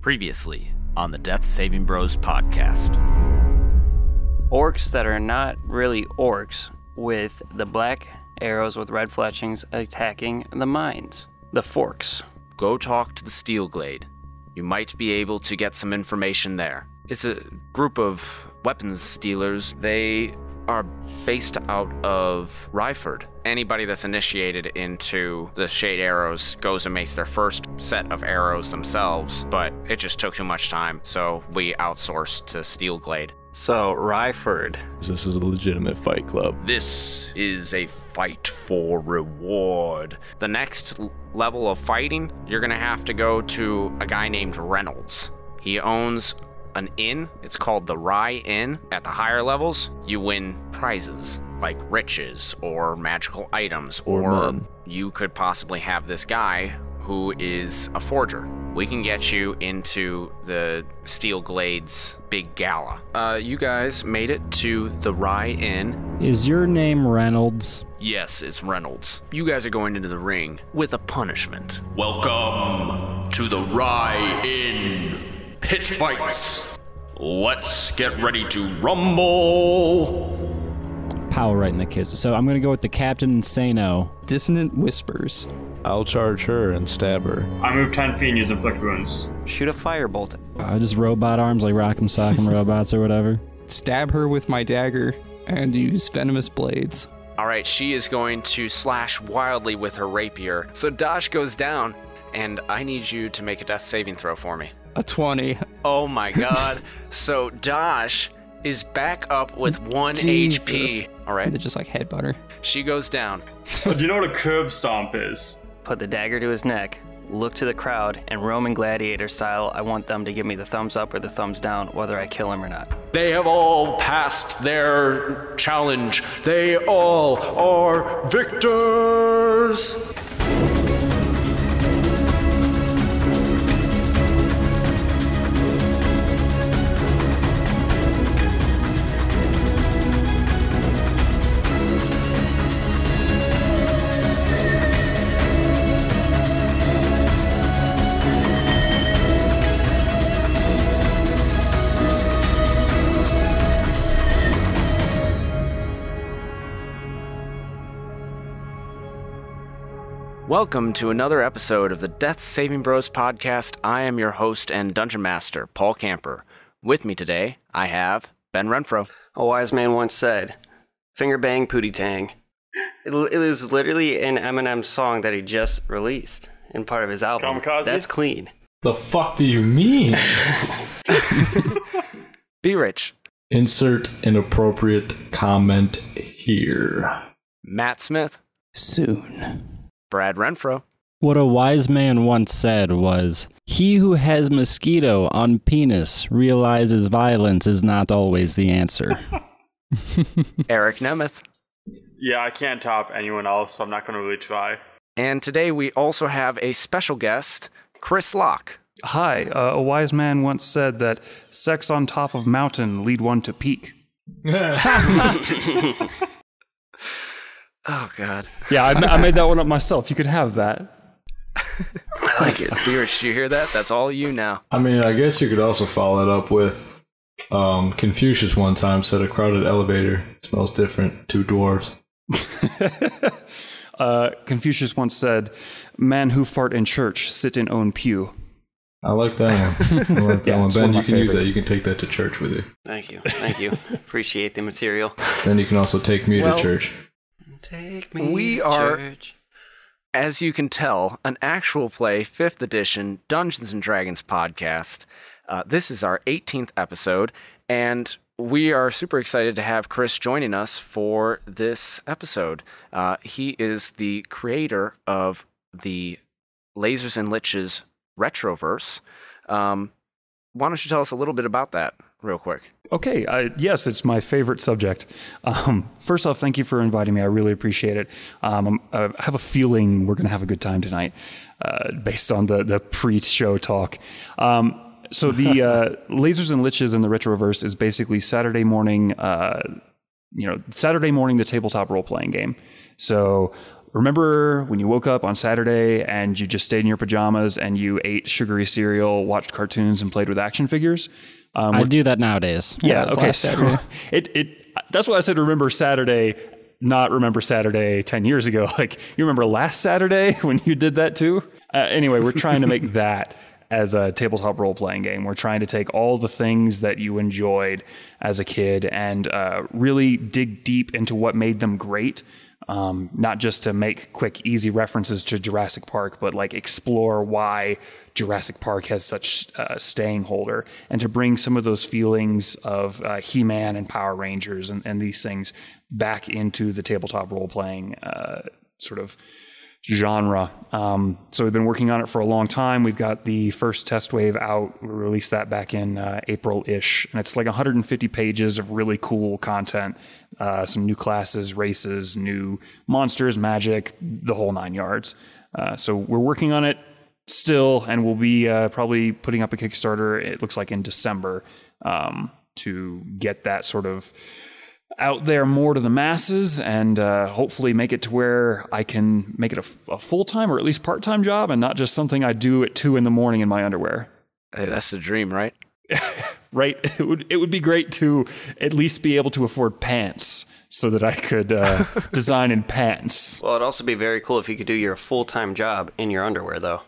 Previously on the Death Saving Bros podcast. Orcs that are not really orcs, with the black arrows with red fletchings attacking the mines. The forks. Go talk to the Steelglade. You might be able to get some information there. It's a group of weapons stealers. They are based out of Ryford. Anybody that's initiated into the Shade Arrows goes and makes their first set of arrows themselves, but it just took too much time, so we outsourced to Steelglade. So, Ryford. This is a legitimate fight club. This is a fight for reward. The next level of fighting, you're gonna have to go to a guy named Reynolds. He owns an inn. It's called the Rye Inn. At the higher levels, you win prizes like riches or magical items, or you could possibly have this guy who is a forger. We can get you into the Steelglade's big gala. You guys made it to the Rye Inn. Is your name Reynolds? Yes, it's Reynolds. You guys are going into the ring with a punishment. Welcome to the Rye Inn. Pit fights. Let's get ready to rumble. Power right in the kids. So I'm going to go with the Captain Insano. Dissonant whispers. I'll charge her and stab her. I move 10 feet and use inflict wounds. Shoot a firebolt. Just robot arms like Rock'em Sock'em Robots or whatever. Stab her with my dagger and use venomous blades. All right, she is going to slash wildly with her rapier. So Dosh goes down, and I need you to make a death saving throw for me. A 20. Oh my god. So Dosh is back up with 1 Jesus. HP. All right. And they just like headbutt her. She goes down. Do you know what a curb stomp is? Put the dagger to his neck, look to the crowd, and Roman gladiator style, I want them to give me the thumbs up or the thumbs down, whether I kill him or not. They have all passed their challenge. They all are victors. Welcome to another episode of the Death Saving Bros podcast. I am your host and dungeon master, Paul Camper. With me today, I have Ben Renfro. A wise man once said, finger bang pootie tang. It was literally an Eminem song that he just released in part of his album. Kamikaze? That's clean. The fuck do you mean? Be Rich. Insert inappropriate comment here. Matt Smith. Soon. Brad Renfro. What a wise man once said was, he who has mosquito on penis realizes violence is not always the answer. Eric Nemeth. Yeah, I can't top anyone else, so I'm not going to really try. And today we also have a special guest, Chris Locke. Hi, a wise man once said that sex on top of mountain lead one to peak. Oh, God. Yeah, I made that one up myself. You could have that. I like it. Be Rich, did you hear that? That's all you now. I mean, I guess you could also follow it up with Confucius one time said a crowded elevator smells different. Two dwarves. Confucius once said, man who fart in church, sit in own pew. I like that one. I like that Yeah, one. it's Ben, one of you my can use that. favorites. You can take that to church with you. Thank you. Thank you. Appreciate the material. Then you can also take me to church. Take me We to are- church. As you can tell, an actual play 5th edition Dungeons & Dragons podcast. This is our 18th episode, and we are super excited to have Chris joining us for this episode. He is the creator of the Lasers and Liches Retroverse. Why don't you tell us a little bit about that real quick? Okay, yes, it's my favorite subject. First off, thank you for inviting me. I really appreciate it. I have a feeling we're going to have a good time tonight, based on the pre-show talk. So the Lasers and Liches in the Retroverse is basically Saturday morning, the tabletop role-playing game. So remember when you woke up on Saturday and you just stayed in your pajamas and you ate sugary cereal, watched cartoons, and played with action figures? I do that nowadays. Yeah, that's okay. last So Saturday. that's why I said remember Saturday, not remember Saturday 10 years ago. Like, you remember last Saturday when you did that too? Anyway, we're trying to make that as a tabletop role-playing game. We're trying to take all the things that you enjoyed as a kid and really dig deep into what made them great. Not just to make quick, easy references to Jurassic Park, but like explore why Jurassic Park has such staying holder, and to bring some of those feelings of He-Man and Power Rangers and these things back into the tabletop role-playing sort of genre. So we've been working on it for a long time. We've got the first test wave out. We released that back in April-ish, and it's like 150 pages of really cool content. Some new classes, races, new monsters, magic, the whole 9 yards. So we're working on it still, and we'll be probably putting up a Kickstarter, it looks like in December, to get that sort of out there more to the masses, and hopefully make it to where I can make it a full-time or at least part-time job, and not just something I do at 2 a.m. in my underwear. Hey, that's the dream, right? Right? It would be great to at least be able to afford pants so that I could design in pants. Well, it'd also be very cool if you could do your full-time job in your underwear, though.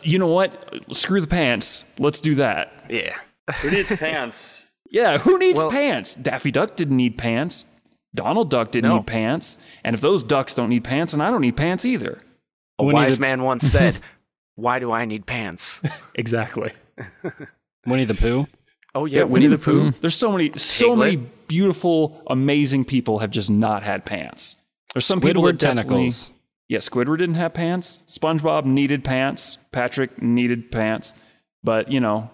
You know what? Screw the pants. Let's do that. Yeah. Who needs pants? Yeah, who needs pants? Daffy Duck didn't need pants. Donald Duck didn't need pants. And if those ducks don't need pants, then I don't need pants either. A wise man once said, "Why do I need pants?" Exactly. Winnie the Pooh. Oh yeah, Winnie the Pooh. There's so many beautiful, amazing people have just not had pants. There's some people that tentacles. Yeah, Squidward didn't have pants. SpongeBob needed pants. Patrick needed pants. But, you know,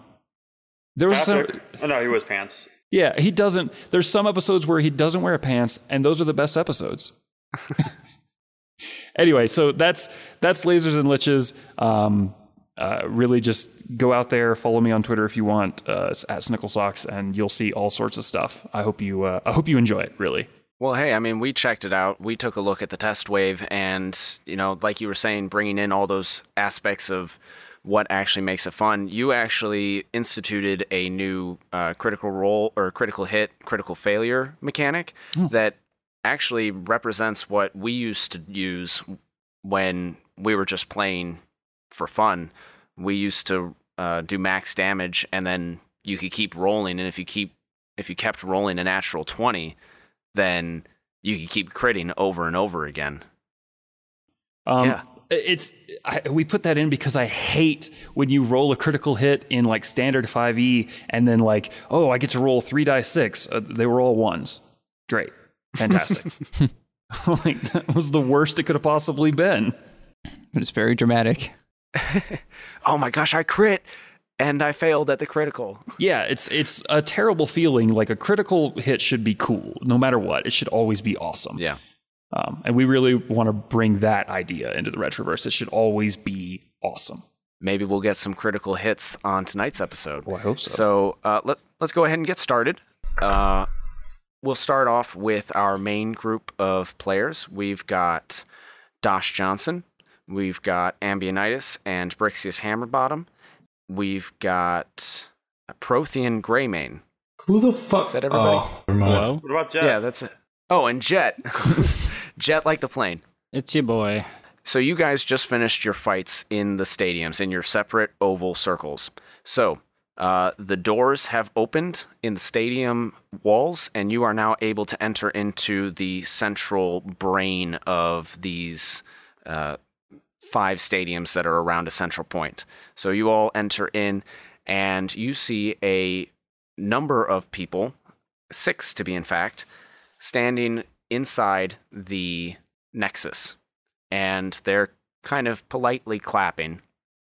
there was Patrick? Oh, no, he was pants. Yeah, he doesn't. There's some episodes where he doesn't wear pants, and those are the best episodes. Anyway, so that's Lasers and Liches. Really just go out there, follow me on Twitter if you want. It's at SnickleSocks, and you'll see all sorts of stuff. I hope you enjoy it, really. Well, hey, I mean, we checked it out. We took a look at the test wave, and, you know, like you were saying, bringing in all those aspects of what actually makes it fun. You actually instituted a new critical role or critical hit, critical failure mechanic that actually represents what we used to use when we were just playing for fun. We used to do max damage, and then you could keep rolling, and if you kept rolling a natural 20, then you could keep critting over and over again. Yeah. We put that in because I hate when you roll a critical hit in like standard 5e and then like, oh, I get to roll 3 dice 6. They were all ones. Great. Fantastic. Like, that was the worst it could have possibly been. It's very dramatic. Oh my gosh, I crit and I failed at the critical. Yeah, it's a terrible feeling. Like, a critical hit should be cool no matter what. It should always be awesome. Yeah. And we really want to bring that idea into the Retroverse. It should always be awesome. Maybe we'll get some critical hits on tonight's episode. Well, I hope so. So let's go ahead and get started. We'll start off with our main group of players. We've got Dosh Johnson. We've got Ambionitis and Brixius Hammerbottom. We've got Prothean Greymane. Who the fuck? Is that everybody? Oh, never mind. Hello? What about Jet? Yeah, that's it. Oh, and Jet. Jet like the plane. It's your boy. So you guys just finished your fights in the stadiums, in your separate oval circles. So the doors have opened in the stadium walls, and you are now able to enter into the central brain of these 5 stadiums that are around a central point. So you all enter in, and you see a number of people, 6 to be in fact, standing inside the Nexus. And they're kind of politely clapping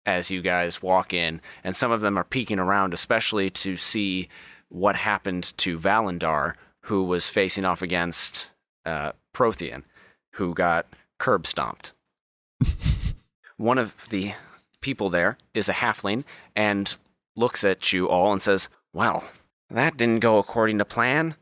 as you guys walk in, and some of them are peeking around, especially to see what happened to Valendar, who was facing off against Prothean, who got curb stomped. One of the people there is a halfling and looks at you all and says, "Well, that didn't go according to plan.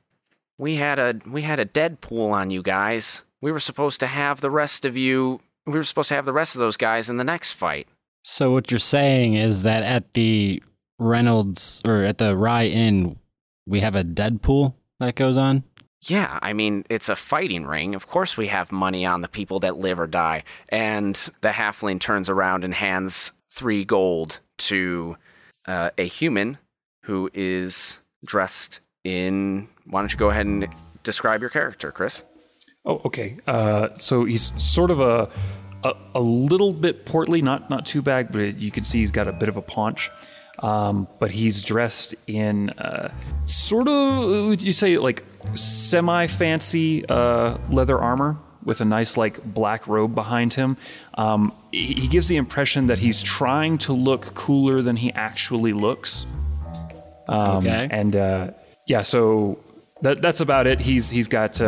We had a Deadpool on you guys. We were supposed to have the rest of those guys in the next fight. So what you're saying is that at the Reynolds or at the Rye Inn, we have a Deadpool that goes on? Yeah, I mean, it's a fighting ring. Of course we have money on the people that live or die. And the halfling turns around and hands 3 gold to a human who is dressed in... Why don't you go ahead and describe your character, Chris? Oh, okay. So he's sort of a little bit portly, not too bad, but you can see he's got a bit of a paunch. But he's dressed in sort of, would you say, like semi-fancy leather armor with a nice like black robe behind him. He gives the impression that he's trying to look cooler than he actually looks. Okay. And yeah, so that's about it. He's got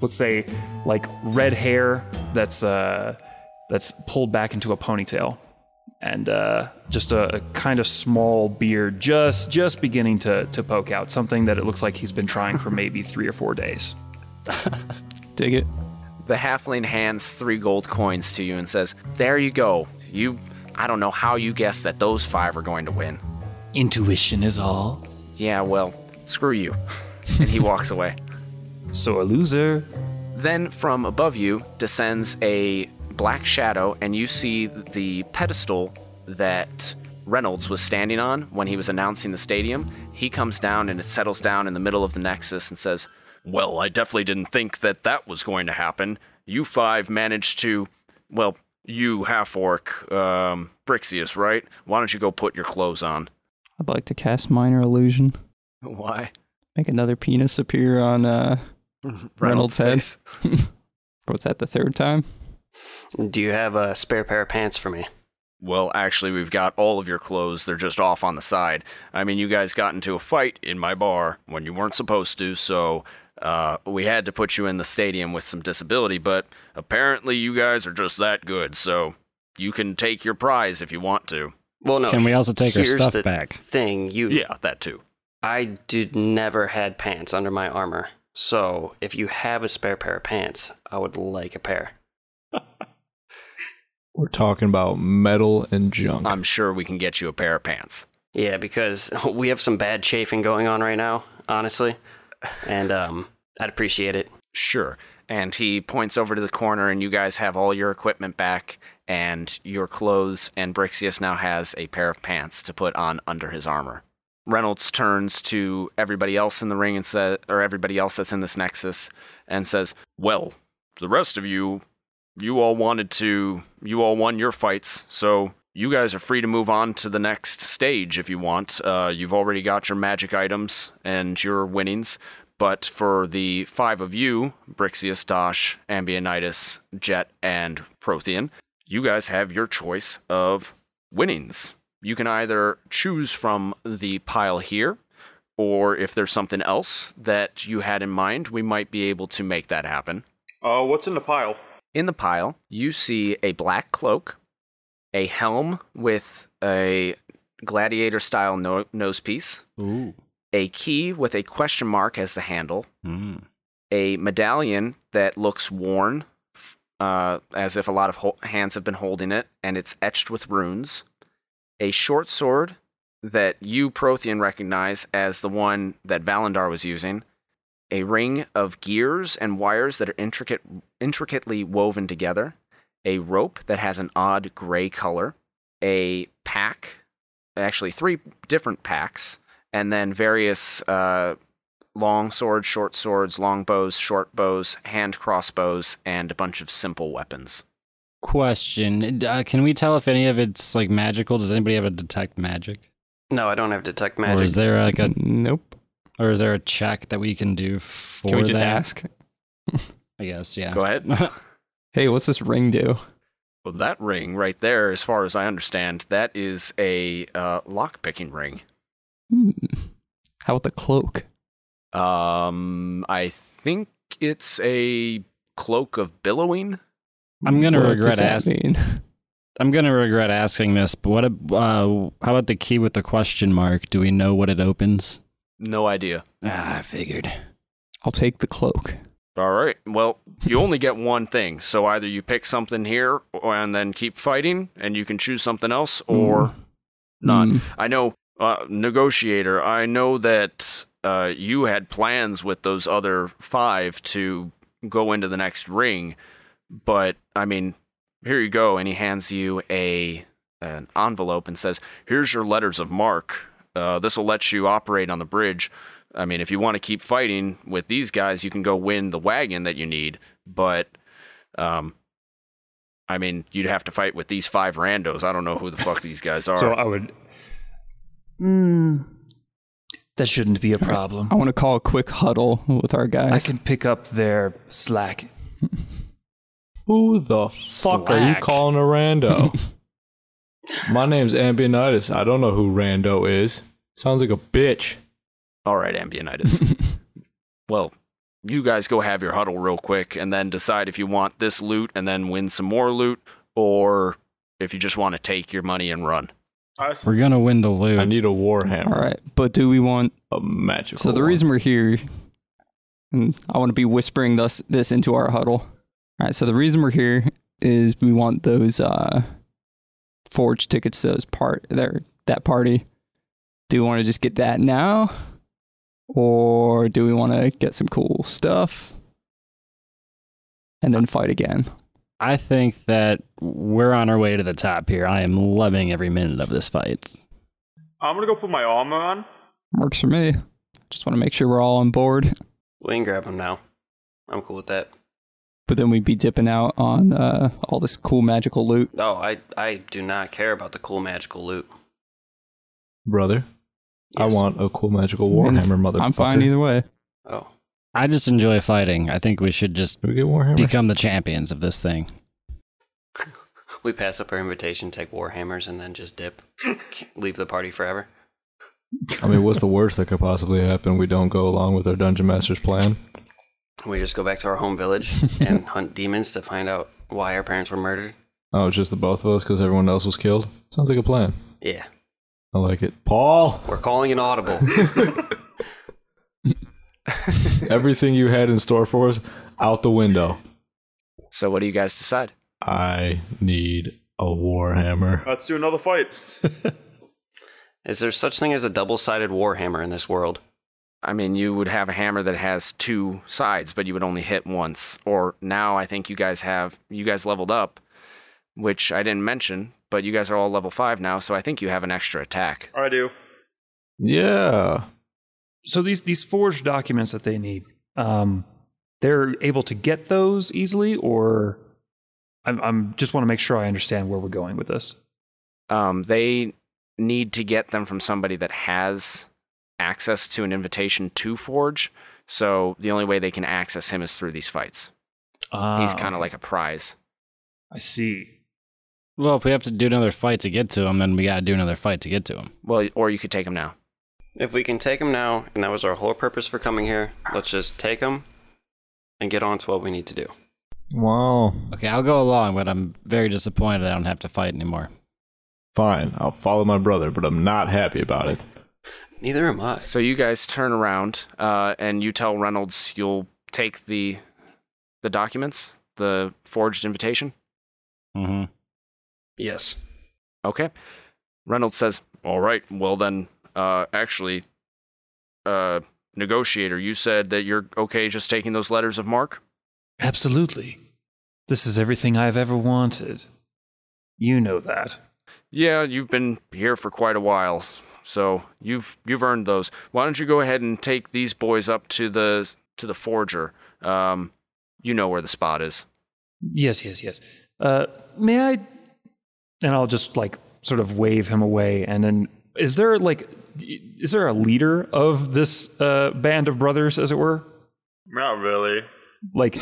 let's say like red hair that's pulled back into a ponytail. And just a kind of small beard, just beginning to poke out. Something that it looks like he's been trying for maybe 3 or 4 days. Dig it. The halfling hands 3 gold coins to you and says, "There you go. I don't know how you guessed that those 5 are going to win." Intuition is all. Yeah, well, screw you. And he walks away. So a loser. Then from above you descends a black shadow, and you see the pedestal that Reynolds was standing on when he was announcing the stadium. He comes down and it settles down in the middle of the Nexus and says, "Well, I definitely didn't think that was going to happen. You 5 managed to, well, you half-orc, Brixius, right? Why don't you go put your clothes on?" I'd like to cast Minor Illusion. Why? Make another penis appear on Reynolds' head. What's that, the 3rd time? Do you have a spare pair of pants for me? Well, actually, we've got all of your clothes. They're just off on the side. I mean, you guys got into a fight in my bar when you weren't supposed to, so we had to put you in the stadium with some disability, but apparently you guys are just that good, so you can take your prize if you want to. Well, no. Can we also take our here's stuff the back? Yeah, that too. I never had pants under my armor, so if you have a spare pair of pants, I would like a pair. We're talking about metal and junk. I'm sure we can get you a pair of pants. Yeah, because we have some bad chafing going on right now, honestly, and I'd appreciate it. Sure. And he points over to the corner, and you guys have all your equipment back and your clothes, and Brixius now has a pair of pants to put on under his armor. Reynolds turns to everybody else in the ring and says, or everybody else that's in this Nexus, and says, "Well, the rest of you all won your fights, so you guys are free to move on to the next stage if you want. You've already got your magic items and your winnings, but for the 5 of you, Brixius, Dosh, Ambionitis, Jet, and Prothean, you guys have your choice of winnings. You can either choose from the pile here, or if there's something else that you had in mind, we might be able to make that happen." What's in the pile? In the pile, you see a black cloak, a helm with a gladiator-style nosepiece, a key with a question mark as the handle, a medallion that looks worn, as if a lot of hands have been holding it, and it's etched with runes, a short sword that you, Prothean, recognize as the one that Valandar was using, a ring of gears and wires that are intricately woven together, a rope that has an odd gray color, a pack, actually 3 different packs, and then various long swords, short swords, long bows, short bows, hand crossbows, and a bunch of simple weapons. Question. Can we tell if any of it's like magical? Does anybody have a detect magic? No, I don't have detect magic. Or is there like a... Nope. Or is there a check that we can do for that? Can we just ask? I guess, yeah. Go ahead. Hey, what's this ring do? Well, that ring right there, as far as I understand, that is a lock-picking ring. How about the cloak? I think it's a cloak of billowing. I'm gonna What regret does that asking. mean? I'm gonna regret asking this, but what? How about the key with the question mark? Do we know what it opens? No idea. I figured. I'll take the cloak. All right. Well, you only get one thing. So either you pick something here and then keep fighting, and you can choose something else, or none. I know, Negotiator, I know that you had plans with those other 5 to go into the next ring, but, I mean, here you go. And he hands you an envelope and says, here's your letters of marque. This will let you operate on the bridge. I mean, if you want to keep fighting with these guys, you can go win the wagon that you need. But, I mean, you'd have to fight with these 5 randos. I don't know who the fuck these guys are. So I would... that shouldn't be a problem. I want to call a quick huddle with our guys. I can pick up their slack. Who the fuck are you calling a rando? My name's Ambionitis. I don't know who rando is. Sounds like a bitch. All right, Ambionitis. Well, you guys go have your huddle real quick and then decide if you want this loot and then win some more loot, or if you just want to take your money and run. We're gonna win the loot. I need a warhammer. All right, but do we want a magical? So the reason we're here, and I want to be whispering this into our huddle. All right, so the reason we're here is we want those forged tickets to that party. Do we want to just get that now? Or do we want to get some cool stuff and then fight again? I think that we're on our way to the top here. I am loving every minute of this fight. I'm gonna go put my armor on. Works for me. Just want to make sure we're all on board. We can grab them now. I'm cool with that. But then we'd be dipping out on all this cool magical loot. Oh, I do not care about the cool magical loot. Brother, Yes. I want a cool magical warhammer, motherfucker. I'm fine either way. Oh. I just enjoy fighting. I think we should just Do we get warhammer? become the champions of this thing. We pass up our invitation, take Warhammers, and then just dip. Can't leave the party forever. I mean, what's the worst that could possibly happen? We don't go along with our dungeon master's plan. We just go back to our home village and hunt demons to find out why our parents were murdered. Oh, it's just the both of us because everyone else was killed? Sounds like a plan. Yeah. I like it. Paul! We're calling an audible. Everything you had in store for us, out the window. So what do you guys decide? I need a warhammer. Let's do another fight. Is there such thing as a double-sided Warhammer in this world? I mean, you would have a hammer that has 2 sides, but you would only hit once. Or now I think you guys leveled up, which I didn't mention, but you guys are all level 5 now, so I think you have an extra attack. I do. Yeah. So these forged documents that they need, they're able to get those easily, or I'm just want to make sure I understand where we're going with this. They need to get them from somebody that has access to an invitation to forge, so the only way they can access him is through these fights. He's kind of like a prize. I see. Well, if we have to do another fight to get to him, then we gotta do another fight to get to him. Well, or you could take him now. If we can take him now, and that was our whole purpose for coming here, let's just take him and get on to what we need to do. Wow. Okay, I'll go along, but I'm very disappointed I don't have to fight anymore. Fine, I'll follow my brother, but I'm not happy about it. Neither am I. So you guys turn around, and you tell Reynolds you'll take the documents, the forged invitation? Mm-hmm. Yes. Okay. Reynolds says, all right, well then, actually, Negotiator, you said that you're okay just taking those letters of marque? Absolutely. This is everything I've ever wanted. You know that. Yeah, you've been here for quite a while, so you've earned those. Why don't you go ahead and take these boys up to the forger? You know where the spot is. Yes. May I? And I'll just sort of wave him away. And then, is there a leader of this band of brothers, as it were? Not really.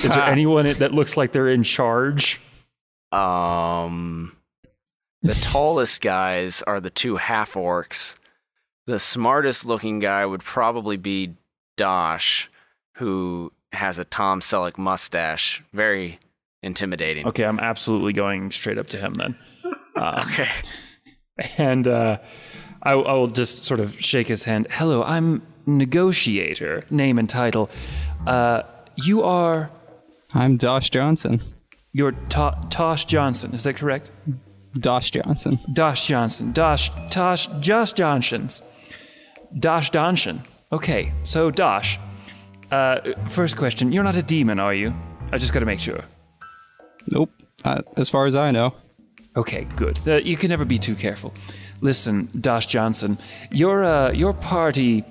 Is there anyone that looks like they're in charge? The tallest guys are the 2 half-orcs. The smartest looking guy would probably be Dosh, who has a Tom Selleck mustache. Very intimidating. Okay, I'm absolutely going straight up to him then. Okay. And I will just sort of shake his hand. Hello, I'm Negotiator, name and title. You are... I'm Josh Johnson. You're Tosh Johnson, is that correct? Josh Johnson. Josh Johnson. Josh Johnsons. Dosh Johnson. Okay, so Dosh, first question, you're not a demon, are you? I just gotta make sure. Nope. As far as I know. Okay, good. You can never be too careful. Listen, Dosh Johnson, your party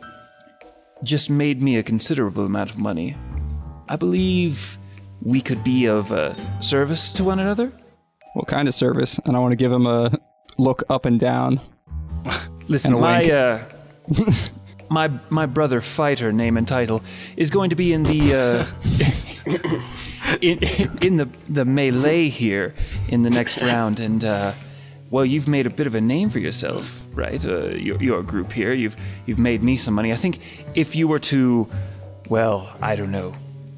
just made me a considerable amount of money. I believe we could be of service to one another. What kind of service? And I want to give him a look up and down. Listen, and my brother fighter, name and title, is going to be in the in the melee here in the next round, and well, you've made a bit of a name for yourself, right? Your group here, you've made me some money. I think if you were to, well, I don't know,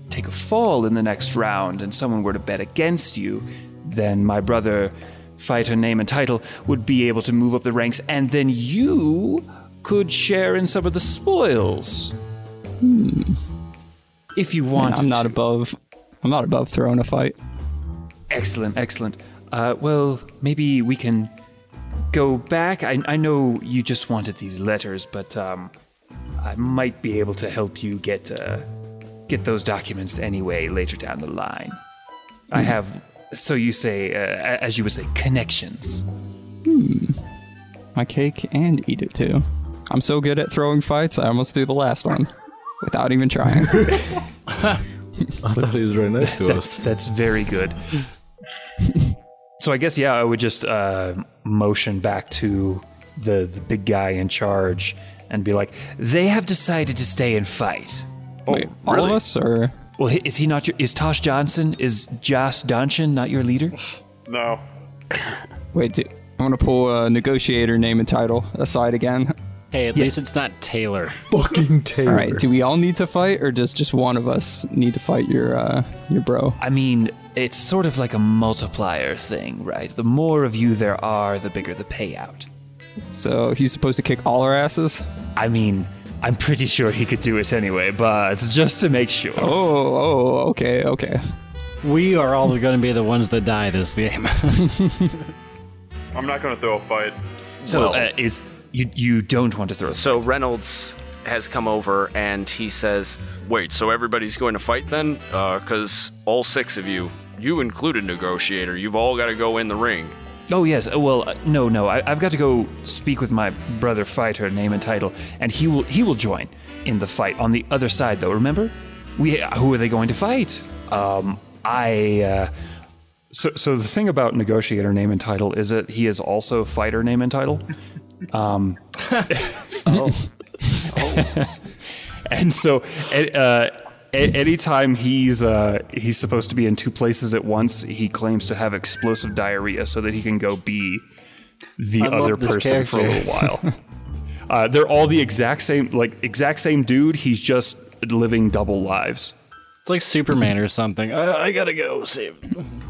take a fall in the next round, and someone were to bet against you, then my brother fighter, name and title, would be able to move up the ranks, and then you could share in some of the spoils. If you want. I'm not above throwing a fight. Excellent. Well, maybe we can go back. I know you just wanted these letters, but I might be able to help you get those documents anyway later down the line. I have, so you say, as you would say, connections. My cake and eat it too. I'm so good at throwing fights, I almost threw the last one without even trying. I thought he was right next to us. That's very good. So I guess, I would just motion back to the big guy in charge and be like, they have decided to stay and fight. Wait, all of us, or? Well, is he not is Tosh Johnson, is Josh Johnson not your leader? No. Wait, I want to pull a negotiator name and title aside again. Hey, at least it's not Taylor. Fucking Taylor. All right, do we all need to fight, or does just one of us need to fight your bro? I mean, it's sort of like a multiplier thing, right? The more of you there are, the bigger the payout. So he's supposed to kick all our asses? I mean, I'm pretty sure he could do it anyway, but just to make sure. Oh, okay. We are all going to be the ones that die this game. I'm not going to throw a fight. So, you don't want to throw a So Reynolds has come over and he says, wait, so everybody's going to fight then? Because all 6 of you included Negotiator, you've all got to go in the ring. Oh, yes. Well, no. I've got to go speak with my brother fighter, name and title, and he will join in the fight on the other side, though. Remember? Who are they going to fight? So the thing about Negotiator name and title is that he is also fighter name and title. And so anytime he's supposed to be in 2 places at once, he claims to have explosive diarrhea so that he can go be the other person for a little while. They're all the exact same dude. He's just living double lives. It's like Superman or something. I gotta go save.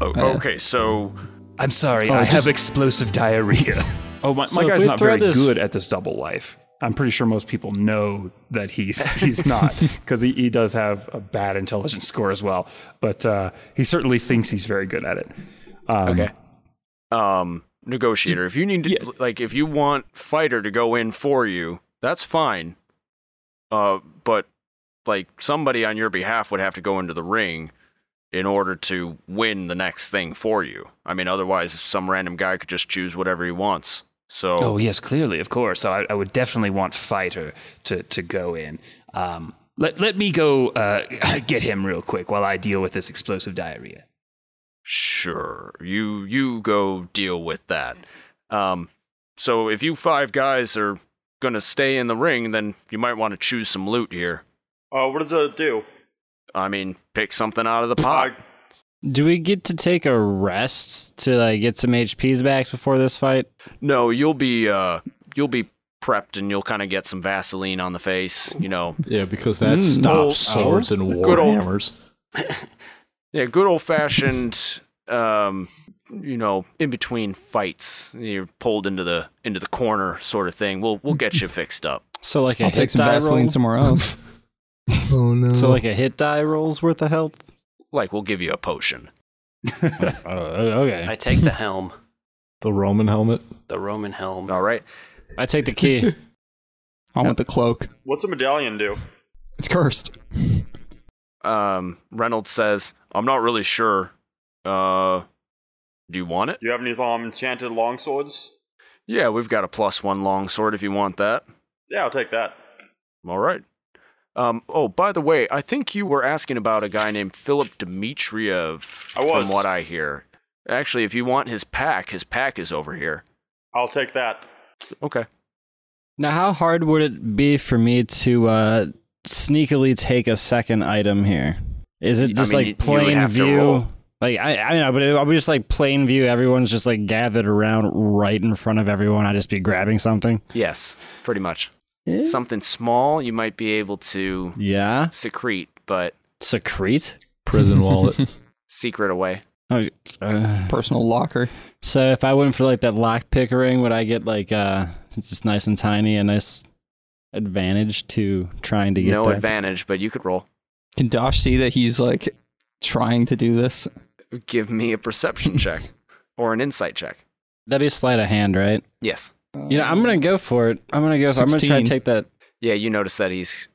Okay, so I'm sorry, I have explosive diarrhea. My guy's not very good at this double life. I'm pretty sure most people know that he's not, because he does have a bad intelligence score as well. But he certainly thinks he's very good at it. Okay. Negotiator, if you need to, if you want fighter to go in for you, that's fine. But somebody on your behalf would have to go into the ring in order to win the next thing for you. I mean, otherwise, some random guy could just choose whatever he wants. So. Oh yes, clearly, of course. So I would definitely want fighter to go in. Let me go get him real quick while I deal with this explosive diarrhea. Sure, you go deal with that. So if you 5 guys are gonna stay in the ring, then you might want to choose some loot here. What does it do? I mean, pick something out of the pot. Do we get to take a rest to get some HPs back before this fight? No, you'll be prepped and you'll kind of get some Vaseline on the face, Yeah, because that stops swords and warhammers. Yeah, good old fashioned, in between fights, you're pulled into the corner sort of thing. We'll get you fixed up. So I'll take some Vaseline somewhere else. Oh no. So like a hit die rolls worth of help? Like, we'll give you a potion. Okay. I take the helm, the Roman helmet. the Roman helm. All right. I take the key. I want the cloak. What's a medallion do? It's cursed. Reynolds says, I'm not really sure. Do you want it? Do you have any enchanted longswords? Yeah, we've got a +1 longsword if you want that. Yeah, I'll take that. All right. Oh, by the way, I think you were asking about a guy named Philip Dmitriev, I was. from what I hear. Actually, if you want his pack is over here. I'll take that. Okay. Now, how hard would it be for me to sneakily take a second item here? Is it just you would plain have to view? roll. Like I know, but I'll be just like plain view. Everyone's just like gathered around right in front of everyone. I'd just be grabbing something. Yes, pretty much. Something small you might be able to secrete, but Secrete? Prison wallet. secret away. Oh, Personal locker. so if I went for like that lockpick ring, would I get like since it's nice and tiny, a nice advantage to trying to get No that? advantage, but you could roll. Can Dosh see that he's like trying to do this? Give me a perception check or an insight check. That'd be a sleight of hand, right? Yes. You know, I'm gonna go for it. I'm gonna try 16. to take that. Yeah, you notice that he's...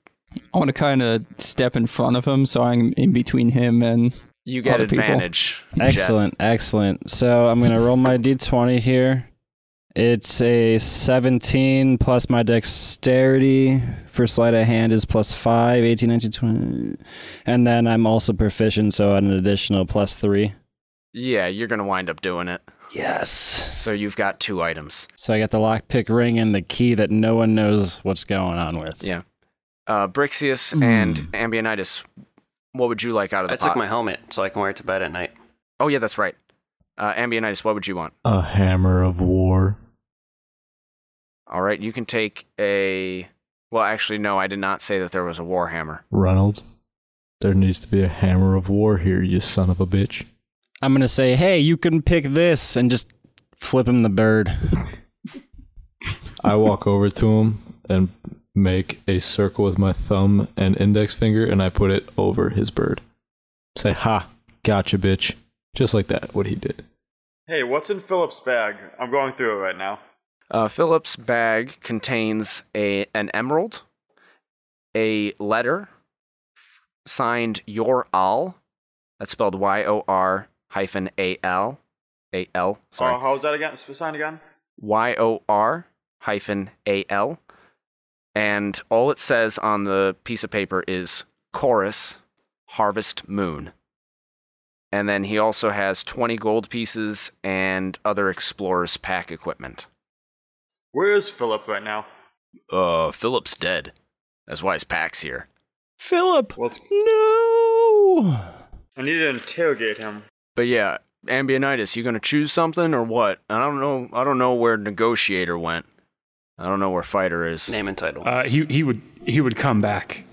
I want to kind of step in front of him so I'm in between him and You get other people. advantage. Jet. Excellent. So I'm gonna roll my d20 here. It's a 17 plus my dexterity for sleight of hand is +5, 18, 19, 20. And then I'm also proficient, so an additional +3. Yeah, you're going to wind up doing it. Yes. So you've got 2 items. So I got the lockpick ring and the key that no one knows what's going on with. Yeah. Brixius and Ambionitis, what would you like out of the I pot? took my helmet so I can wear it to bed at night. Oh, yeah, that's right. Ambionitis, what would you want? A hammer of war. All right, you can take a... Well, actually, no, I did not say that there was a warhammer. Reynolds. There needs to be a hammer of war here, you son of a bitch. I'm gonna say, hey, you can pick this, and just flip him the bird. I walk over to him and make a circle with my thumb and index finger, and I put it over his bird. Say, ha, gotcha, bitch. Just like that, what he did. Hey, what's in Philip's bag? I'm going through it right now. Philip's bag contains an emerald, a letter signed Yor Al. That's spelled Y-O-R-A-L. A-L, sorry. How's that again? Signed again? Y-O-R-A-L. And all it says on the piece of paper is Chorus, Harvest Moon. And then he also has 20 gold pieces and other Explorer's Pack equipment. Where is Philip right now? Philip's dead. That's why his pack's here. Philip! Well, No! I need to interrogate him. But yeah, Ambionitis, you gonna choose something or what? I don't know where Negotiator went. I don't know where Fighter is. Name and title. He would come back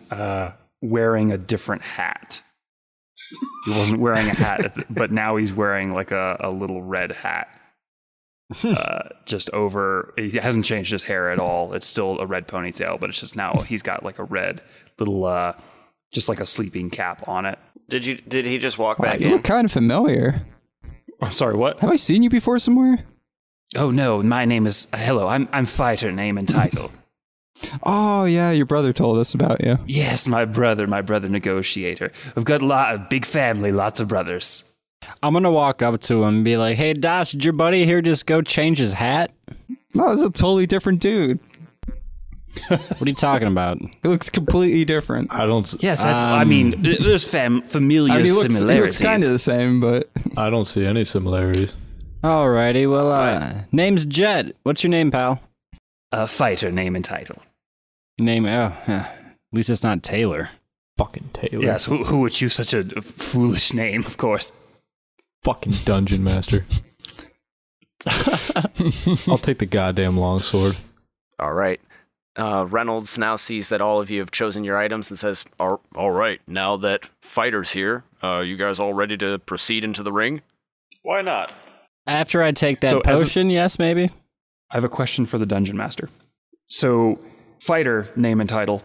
wearing a different hat. He wasn't wearing a hat, but now he's wearing like a little red hat. Just over, he hasn't changed his hair at all. It's still a red ponytail, but it's just now he's got like a red little, just like a sleeping cap on it. Did he just walk Wow, back you in? look kind of familiar. I'm sorry, what? Have I seen you before somewhere? Oh no, my name is hello. I'm Fighter, name and title. Oh yeah, your brother told us about you. Yes, my brother Negotiator. I've got a big family, lots of brothers. I'm gonna walk up to him and be like, hey, Dash, did your buddy here just go change his hat? No, it's a totally different dude. What are you talking about? He looks completely different. I don't. Yes, that's. I mean, there's familiar I mean, he similarities. looks kind of the same, but I don't see any similarities. Alrighty, well, name's Jet. What's your name, pal? Fighter, name and title. Name, at least it's not Taylor. Fucking Taylor. Yes, who would choose such a foolish name? Of course. Fucking dungeon master. I'll take the goddamn longsword. All right. Reynolds now sees that all of you have chosen your items and says, all right, now that Fighter's here, you guys all ready to proceed into the ring? Why not? After I take that So as a- potion, yes, maybe? I have a question for the dungeon master. So, Fighter, name and title.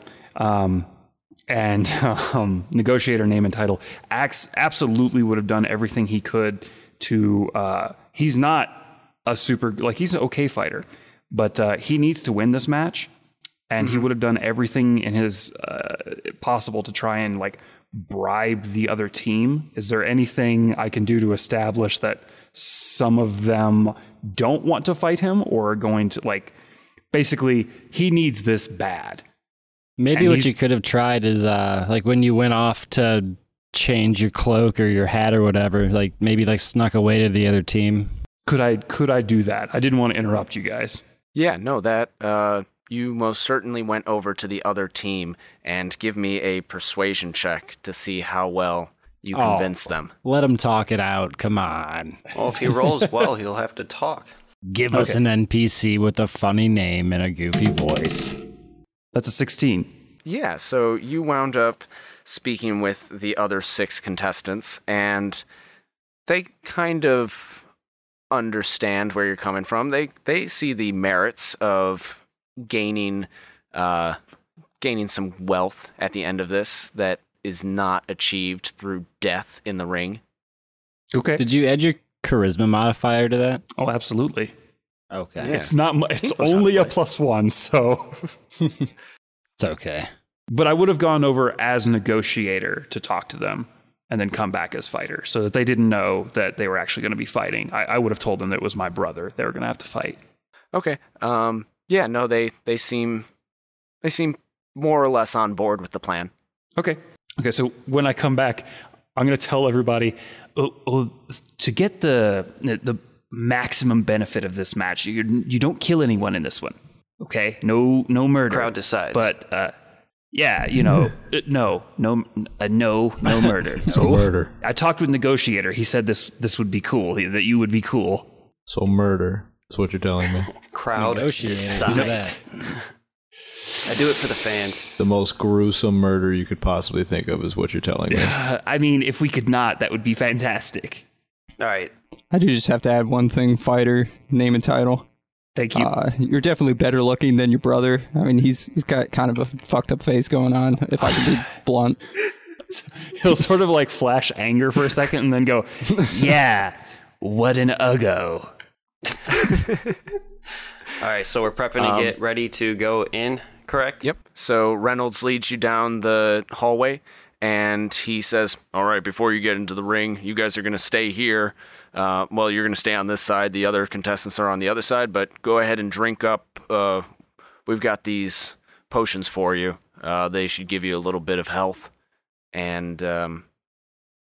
And Negotiator, name and title, Axe absolutely would have done everything he could to. He's not a super, like, he's an okay fighter, but he needs to win this match. And he would have done everything in his possible to try and, like, bribe the other team. Is there anything I can do to establish that some of them don't want to fight him or are going to, like, basically, he needs this bad? Maybe what you could have tried is, like, when you went off to change your cloak or your hat or whatever, like, maybe, like, snuck away to the other team. Could I do that? I didn't want to interrupt you guys. Yeah, no, that, you most certainly went over to the other team and give me a persuasion check to see how well you convince them. Let him talk it out. Come on. Well, if he rolls well, he'll have to talk. Give us an NPC with a funny name and a goofy voice. That's a 16. Yeah, so you wound up speaking with the other 6 contestants, and they kind of understand where you're coming from. They see the merits of gaining some wealth at the end of this that is not achieved through death in the ring. Okay. Did you add your charisma modifier to that? Oh, absolutely. Okay. Yeah. It's not. It's only a +1, so. It's okay. But I would have gone over as Negotiator to talk to them and then come back as fighter so that they didn't know that they were actually going to be fighting. I would have told them that it was my brother. They were going to have to fight. Okay. Yeah, no, they seem more or less on board with the plan. Okay. So when I come back, I'm going to tell everybody, to get the maximum benefit of this match, you don't kill anyone in this one. Okay? No murder. Crowd decides. But yeah, no murder. So murder. I talked with Negotiator. He said this would be cool. That you would be cool. So murder is what you're teling me. Crowd decides. I do it for the fans. The most gruesome murder you could possibly think of is what you're telling me. I mean, if we could not, that would be fantastic. All right. I do just have to add one thing, fighter, name and title. Thank you. You're definitely better looking than your brother. I mean, he's got kind of a fucked up face going on, if I can be blunt. He'll sort of like flash anger for a second and then go, yeah, what an uggo. All right, so we're prepping to get ready to go in, correct? Yep. So Reynolds leads you down the hallway, and he says, all right, before you get into the ring, you guys are going to stay here. Well, you're going to stay on this side. The other contestants are on the other side, but go ahead and drink up. We've got these potions for you. They should give you a little bit of health, and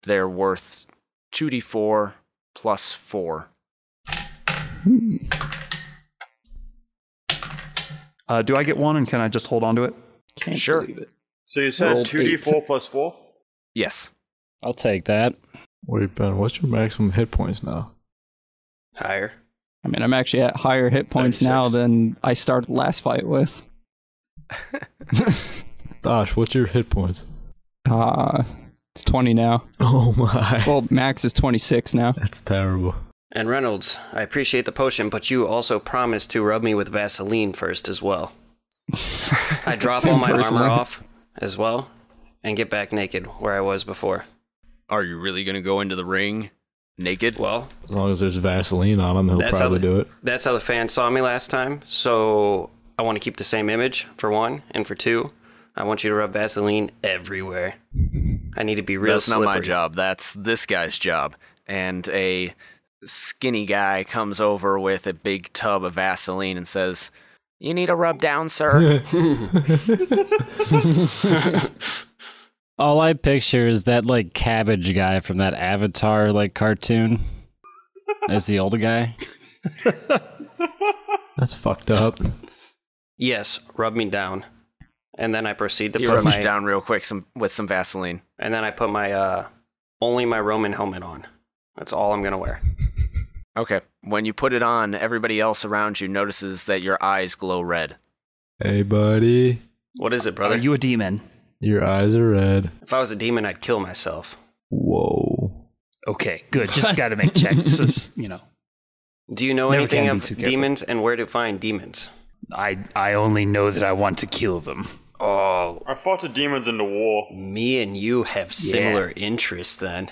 they're worth 2d4 plus 4. Do I get one, and can I just hold on to it? Can't Sure. believe it. So you said Rolled 2d4 plus 4? Yes. I'll take that. Wait, Ben, what's your maximum hit points now? Higher. I mean, I'm actually at higher hit points 36. now than I started the last fight with. Dosh, what's your hit points? It's 20 now. Oh my. Well, max is 26 now. That's terrible. And Reynolds, I appreciate the potion, but you also promised to rub me with Vaseline first as well. I drop all my Personally. armor off as well and get back naked where I was before. Are you really going to go into the ring naked? Well, As long as there's Vaseline on him, he'll probably do it. That's how the fans saw me last time, so I want to keep the same image, for one, and for two, I want you to rub Vaseline everywhere. I need to be real That's slippery. not my job. That's this guy's job. And a skinny guy comes over with a big tub of Vaseline and says, "You need a rub down, sir?" All I picture is that, like, cabbage guy from that Avatar, like, cartoon as the older guy. That's fucked up. Yes, rub me down. And then I proceed to You put rub my me down real quick with some Vaseline. and then I put my only my Roman helmet on. That's all I'm gonna wear. Okay. When you put it on, everybody else around you notices that your eyes glow red. Hey, buddy. What is it, Are brother? you a demon? Your eyes are red. If I was a demon, I'd kill myself. Whoa. Okay, good. Just got to make checks. Do you know Never anything can be of too careful. demons and where to find demons? I only know that I want to kill them. Oh, I fought the demons in the war. me and you have similar interests then.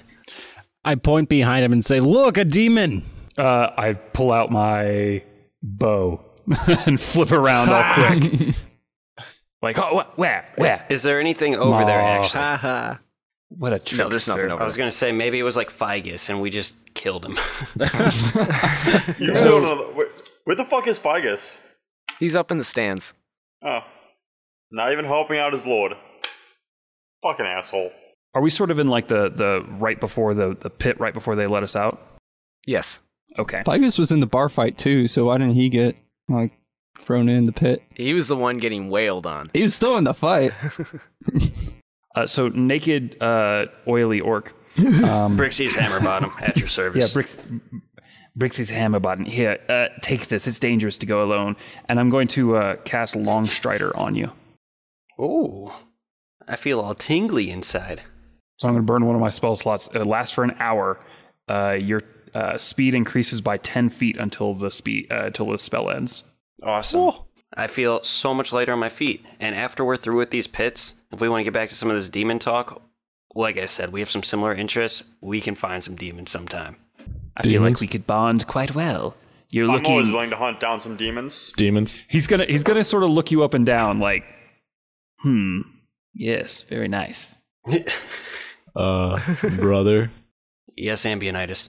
I point behind him and say, "Look, a demon!" I pull out my bow and flip around all quick. Like, oh, where? Is there anything over there, Aw. actually? Haha. What a trickster. No, there's nothing over I was going to say, maybe it was like Figus, and we just killed him. Where the fuck is Figus? He's up in the stands. Oh. Not even helping out his lord. Fucking asshole. Are we sort of in like the right before the pit right before they let us out? Yes. Okay. Figus was in the bar fight too, so why didn't he get like thrown in the pit? He was the one getting wailed on. He was still in the fight. So naked, oily orc. Brixie's hammer bottom at your service. Yeah, Brixie's hammer button. Here, take this. It's dangerous to go alone. And I'm going to cast Long Strider on you. Ooh, I feel all tingly inside. So I'm going to burn one of my spell slots. It lasts for an hour. Your speed increases by 10 feet until the spell ends. Awesome. I feel so much lighter on my feet. And after we're through with these pits, if we want to get back to some of this demon talk, like I said, we have some similar interests. We can find some demons sometime. I feel like we could bond quite well. You're I'm always looking. willing to hunt down some demons. Demons. He's gonna sort of look you up and down, like, yes, very nice. Brother, Yes, Ambionitis.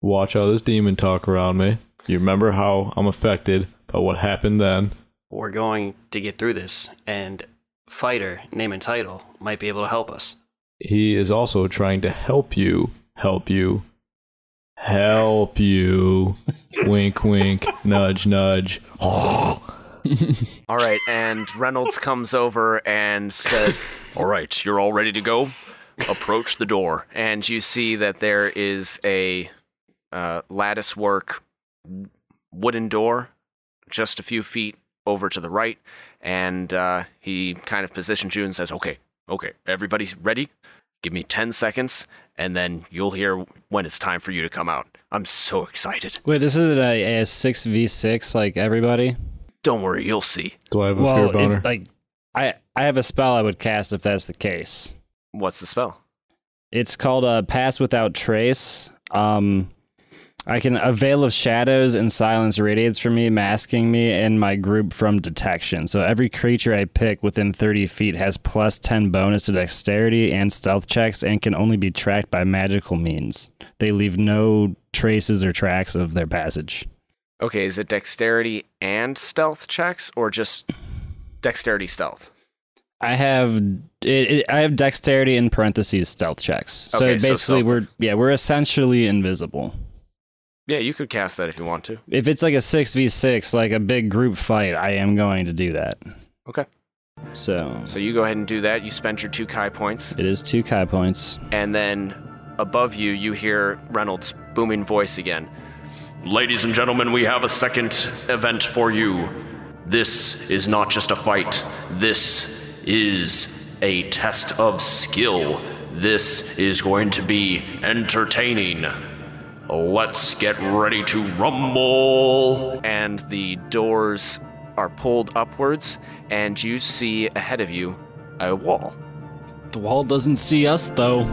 watch all this demon talk around me. You remember how I'm affected by what happened then? We're going to get through this, and Fighter, name and title, might be able to help us. He is also trying to help you. Wink, wink, nudge, nudge. All right, and Reynolds comes over and says, "All right, you're all ready to go? Approach the door." And you see that there is a lattice work wooden door just a few feet over to the right, and he kind of positions you and says, okay, everybody's ready? Give me 10 seconds, and then you'll hear when it's time for you to come out. I'm so excited. Wait, this is a 6v6 like everybody? Don't worry, you'll see. Do I have a fear boner? If, like I have a spell I would cast if that's the case. What's the spell? It's called Pass Without Trace. I can A Veil of Shadows and Silence radiates from me, masking me and my group from detection. So every creature I pick within 30 feet has plus 10 bonus to dexterity and stealth checks and can only be tracked by magical means. They leave no traces or tracks of their passage. Okay, is it dexterity and stealth checks, or just dexterity stealth? I have I have dexterity in parentheses stealth checks. So Okay, so basically stealth. we're essentially invisible. Yeah, you could cast that if you want to. If it's like a 6v6, like a big group fight, I am going to do that. Okay. So So you go ahead and do that. You spent your 2 Kai points. it is 2 Kai points. And then above you, you hear Reynolds' booming voice again. Ladies and gentlemen, we have a second event for you. This is not just a fight. This is a test of skill. This is going to be entertaining. Let's get ready to rumble. And the doors are pulled upwards, and you see ahead of you a wall. The wall doesn't see us, though.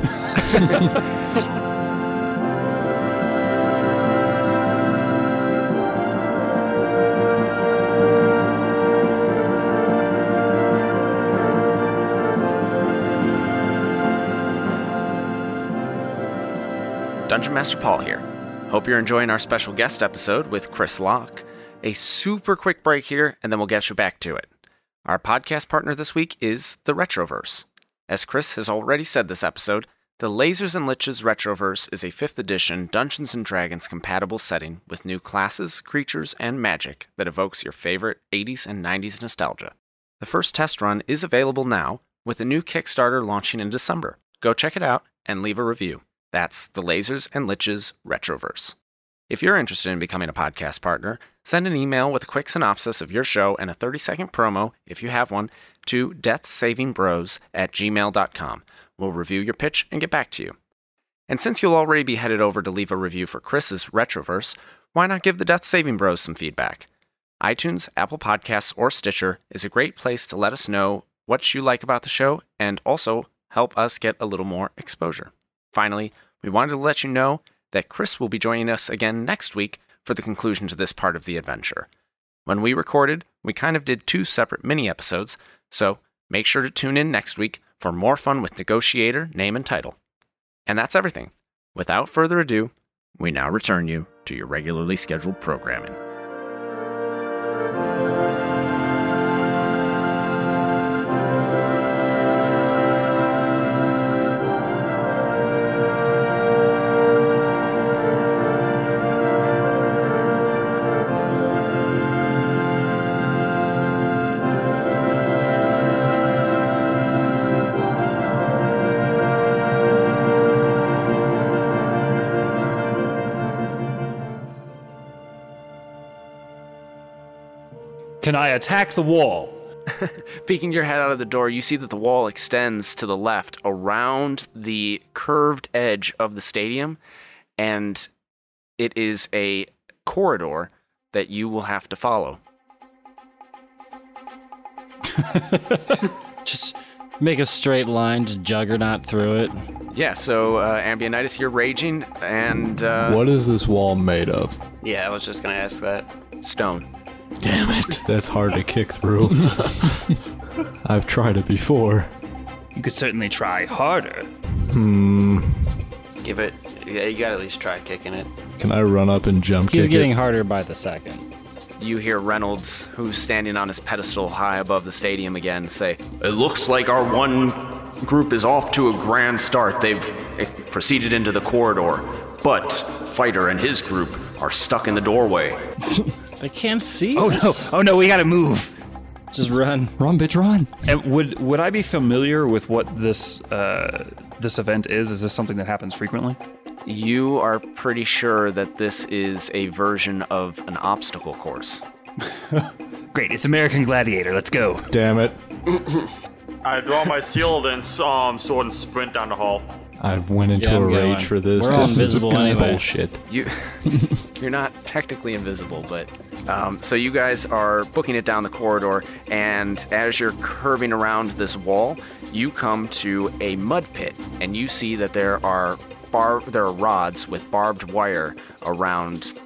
Dungeon Master Paul here. Hope you're enjoying our special guest episode with Chris Locke. A super quick break here, and then we'll get you back to it. Our podcast partner this week is the Retroverse. As Chris has already said this episode, the Lasers and Liches Retroverse is a 5th edition Dungeons & Dragons compatible setting with new classes, creatures, and magic that evokes your favorite 80s and 90s nostalgia. The first test run is available now, with a new Kickstarter launching in December. Go check it out and leave a review. That's the Lasers and Liches Retroverse. If you're interested in becoming a podcast partner, send an email with a quick synopsis of your show and a 30-second promo, if you have one, to deathsavingbros@gmail.com. We'll review your pitch and get back to you. And since you'll already be headed over to leave a review for Chris's Retroverse, why not give the Death Saving Bros some feedback? iTunes, Apple Podcasts, or Stitcher is a great place to let us know what you like about the show and also help us get a little more exposure. Finally, we wanted to let you know that Chris will be joining us again next week for the conclusion to this part of the adventure. When we recorded, we kind of did 2 separate mini-episodes, so make sure to tune in next week for more fun with Negotiator, name and title. And that's everything. Without further ado, we now return you to your regularly scheduled programming. Can I attack the wall? Peeking your head out of the door, you see that the wall extends to the left around the curved edge of the stadium, and it is a corridor that you will have to follow. Just make a straight line, just juggernaut through it. Yeah, so Ambionitis, you're raging, and What is this wall made of? Yeah, I was just gonna ask that. stone. Damn it. That's hard to kick through. I've tried it before. You could certainly try harder. Give it. Yeah, you gotta at least try kicking it. Can I run up and jump He's kick getting it? harder by the second. You hear Reynolds, who's standing on his pedestal high above the stadium again, say, "It looks like our one group is off to a grand start. They've proceeded into the corridor, but Fighter and his group are stuck in the doorway." They can't see Oh us. no! Oh no! We gotta move. Just run. Run, bitch, run. And would I be familiar with what this this event is? Is this something that happens frequently? You are pretty sure that this is a version of an obstacle course. Great! It's American Gladiator. Let's go. Damn it. I draw my shield and sword and sprint down the hall. I went into Yeah, a I'm rage going. for this. We're all This is invisible gonna be anyway. bullshit. You're not technically invisible, but so you guys are booking it down the corridor, and as you're curving around this wall, you come to a mud pit, and you see that there are rods with barbed wire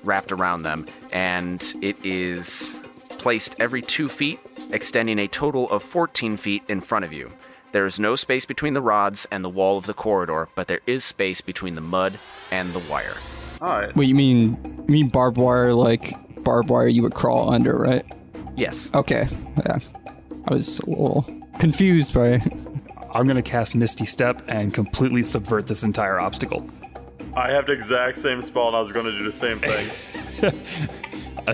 wrapped around them, and it is placed every 2 feet, extending a total of 14 feet in front of you. There is no space between the rods and the wall of the corridor, but there is space between the mud and the wire. Alright. Wait, you mean barbed wire, like barbed wire you would crawl under, right? Yes. Okay, yeah. I was a little confused by I'm gonna cast Misty Step and completely subvert this entire obstacle. I have the exact same spell and I was going to do the same thing.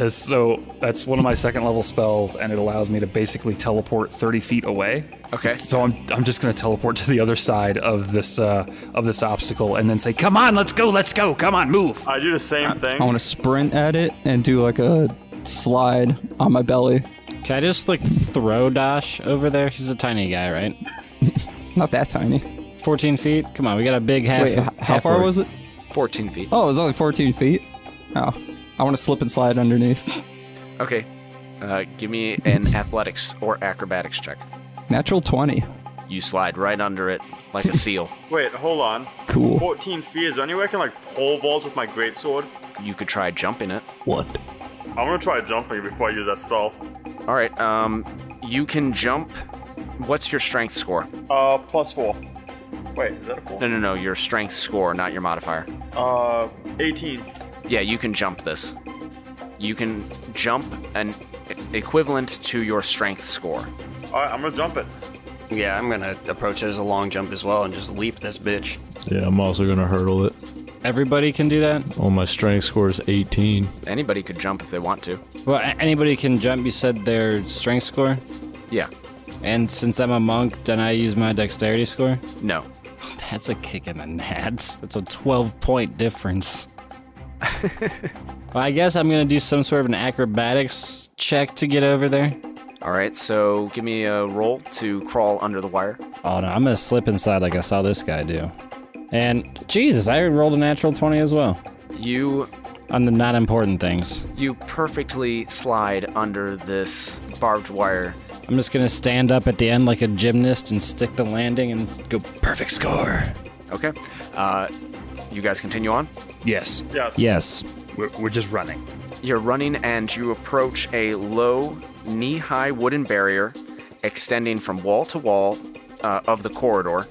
So that's one of my second level spells, and it allows me to basically teleport 30 feet away. Okay. So I'm just gonna teleport to the other side of this obstacle, and then say, "Come on, let's go, come on, move." I do the same thing. I want to sprint at it and do like a slide on my belly. Can I just like throw Dash over there? He's a tiny guy, right? Not that tiny. 14 feet? Come on, we got a big half. Wait, how far was it? 14 feet. Oh, it was only 14 feet. Oh, I want to slip and slide underneath. Okay. Give me an athletics or acrobatics check. Natural 20. You slide right under it like a seal. Wait, hold on. Cool. 14 feet. Is there any way I can pole vault with my greatsword? You could try jumping it. What? I'm gonna try jumping before I use that spell. All right. You can jump. What's your strength score? +4. Wait, is that a 4? No. Your strength score, not your modifier. 18. Yeah, you can jump this. You can jump an equivalent to your strength score. Alright, I'm gonna jump it. Yeah, I'm gonna approach it as a long jump as well and just leap this bitch. Yeah, I'm also gonna hurdle it. Everybody can do that? Oh, my strength score is 18. Anybody could jump if they want to. Well, anybody can jump, you said their strength score? Yeah. And since I'm a monk, then I use my dexterity score? No. That's a kick in the nads. That's a 12-point difference. Well, I guess I'm gonna do some sort of an acrobatics check to get over there. All right, so give me a roll to crawl under the wire. Oh no, I'm gonna slip inside like I saw this guy do. And Jesus, I rolled a natural 20 as well. You on the not important things. You perfectly slide under this barbed wire. I'm just gonna stand up at the end like a gymnast and stick the landing and go perfect score. Okay. You guys continue on? Yes. Yes. Yes. We're just running. You're running and you approach a low, knee-high wooden barrier extending from wall to wall of the corridor,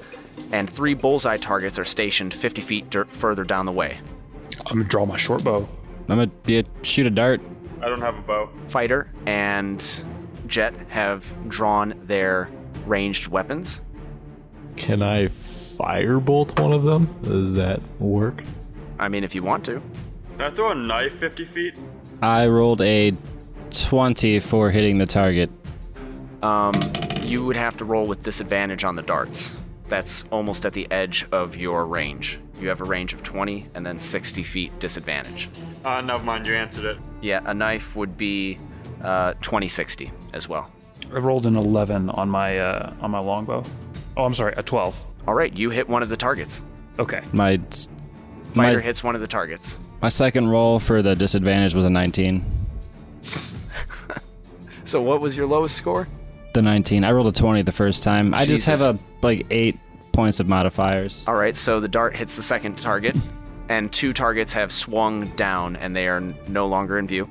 and 3 bullseye targets are stationed 50 feet further down the way. I'm gonna draw my short bow. I'm gonna shoot a dart. I don't have a bow. Fighter and Jet have drawn their ranged weapons. Can I firebolt one of them? Does that work? I mean, if you want to. Can I throw a knife 50 feet? I rolled a 20 for hitting the target. You would have to roll with disadvantage on the darts. That's almost at the edge of your range. You have a range of 20 and then 60 feet disadvantage. Never mind, you answered it. Yeah, a knife would be 20-60 as well. I rolled an 11 on my longbow. Oh, I'm sorry, a 12. All right, you hit one of the targets. Okay. My Fighter hits one of the targets. my second roll for the disadvantage was a 19. So what was your lowest score? The 19. I rolled a 20 the first time. I just have Jesus. 8 points of modifiers. All right, so the dart hits the second target, and 2 targets have swung down, and they are no longer in view.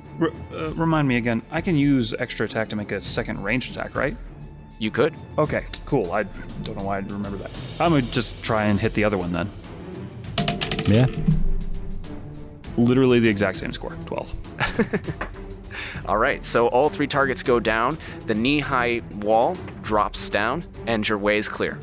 Remind me again. I can use extra attack to make a second ranged attack, right? You could. Okay, cool. I don't know why I remember that. I'm gonna just try and hit the other one then. Yeah. Literally the exact same score, 12. All right, so all 3 targets go down. The knee-high wall drops down, and your way is clear.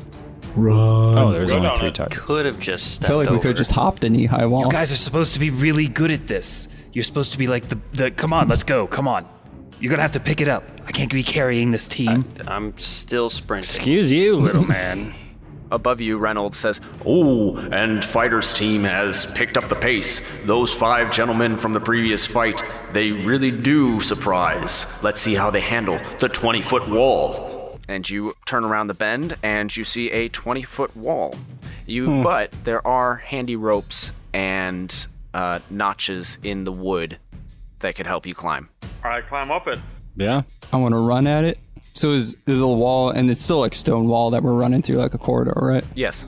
Run. Oh, there's Go only down 3 it. targets. Could have just I stepped feel like we over. could just hop the knee-high wall. You guys are supposed to be really good at this. You're supposed to be like the come on, let's go, come on. You're gonna have to pick it up. I can't be carrying this team. I'm still sprinting. Excuse you, little man. Above you, Reynolds says, Oh, and Fighter's team has picked up the pace. Those 5 gentlemen from the previous fight, they really do surprise. Let's see how they handle the 20-foot wall. and you turn around the bend, and you see a 20-foot wall. But there are handy ropes and notches in the wood that could help you climb. All right, climb up it. Yeah. I want to run at it. So is a wall, and it's still like stone wall that we're running through like a corridor, right? Yes.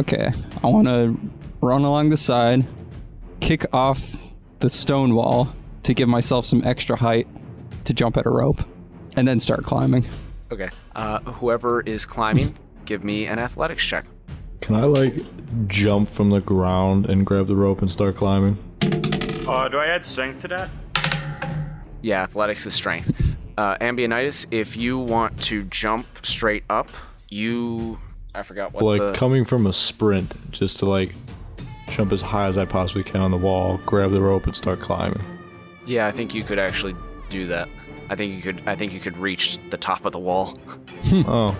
Okay. I want to run along the side, kick off the stone wall to give myself some extra height to jump at a rope, and then start climbing. Okay. Whoever is climbing, give me an athletics check. Can I jump from the ground and grab the rope and start climbing? Do I add strength to that? Yeah, athletics is strength. Ambionitis, if you want to jump straight up, I forgot what coming from a sprint, just to jump as high as I possibly can on the wall, grab the rope and start climbing. Yeah, I think you could actually do that. I think you could reach the top of the wall. Oh,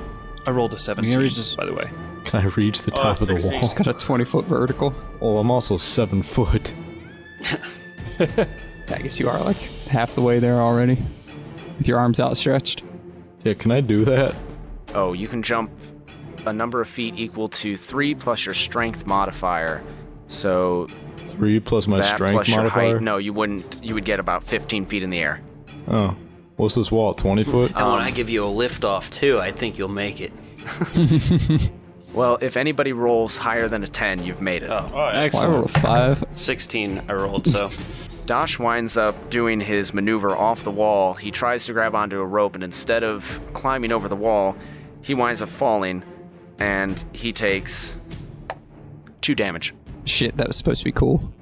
I rolled a 17, by the way. can I reach the top of the 16. wall? It's got a 20-foot vertical. Oh, I'm also 7 foot. I guess you are like half the way there already, with your arms outstretched. Yeah, can I do that? Oh, you can jump a number of feet equal to 3 plus your strength modifier. So 3 plus my that strength plus your modifier? height. No, you wouldn't. You would get about 15 feet in the air. Oh. What's this wall, 20 foot? And when I give you a lift off too, I think you'll make it. Well, if anybody rolls higher than a 10, you've made it. Oh, yeah. Well, I Excellent. rolled a 5. 16 I rolled, so Dosh winds up doing his maneuver off the wall. He tries to grab onto a rope, and instead of climbing over the wall, he winds up falling, and he takes 2 damage. Shit, that was supposed to be cool.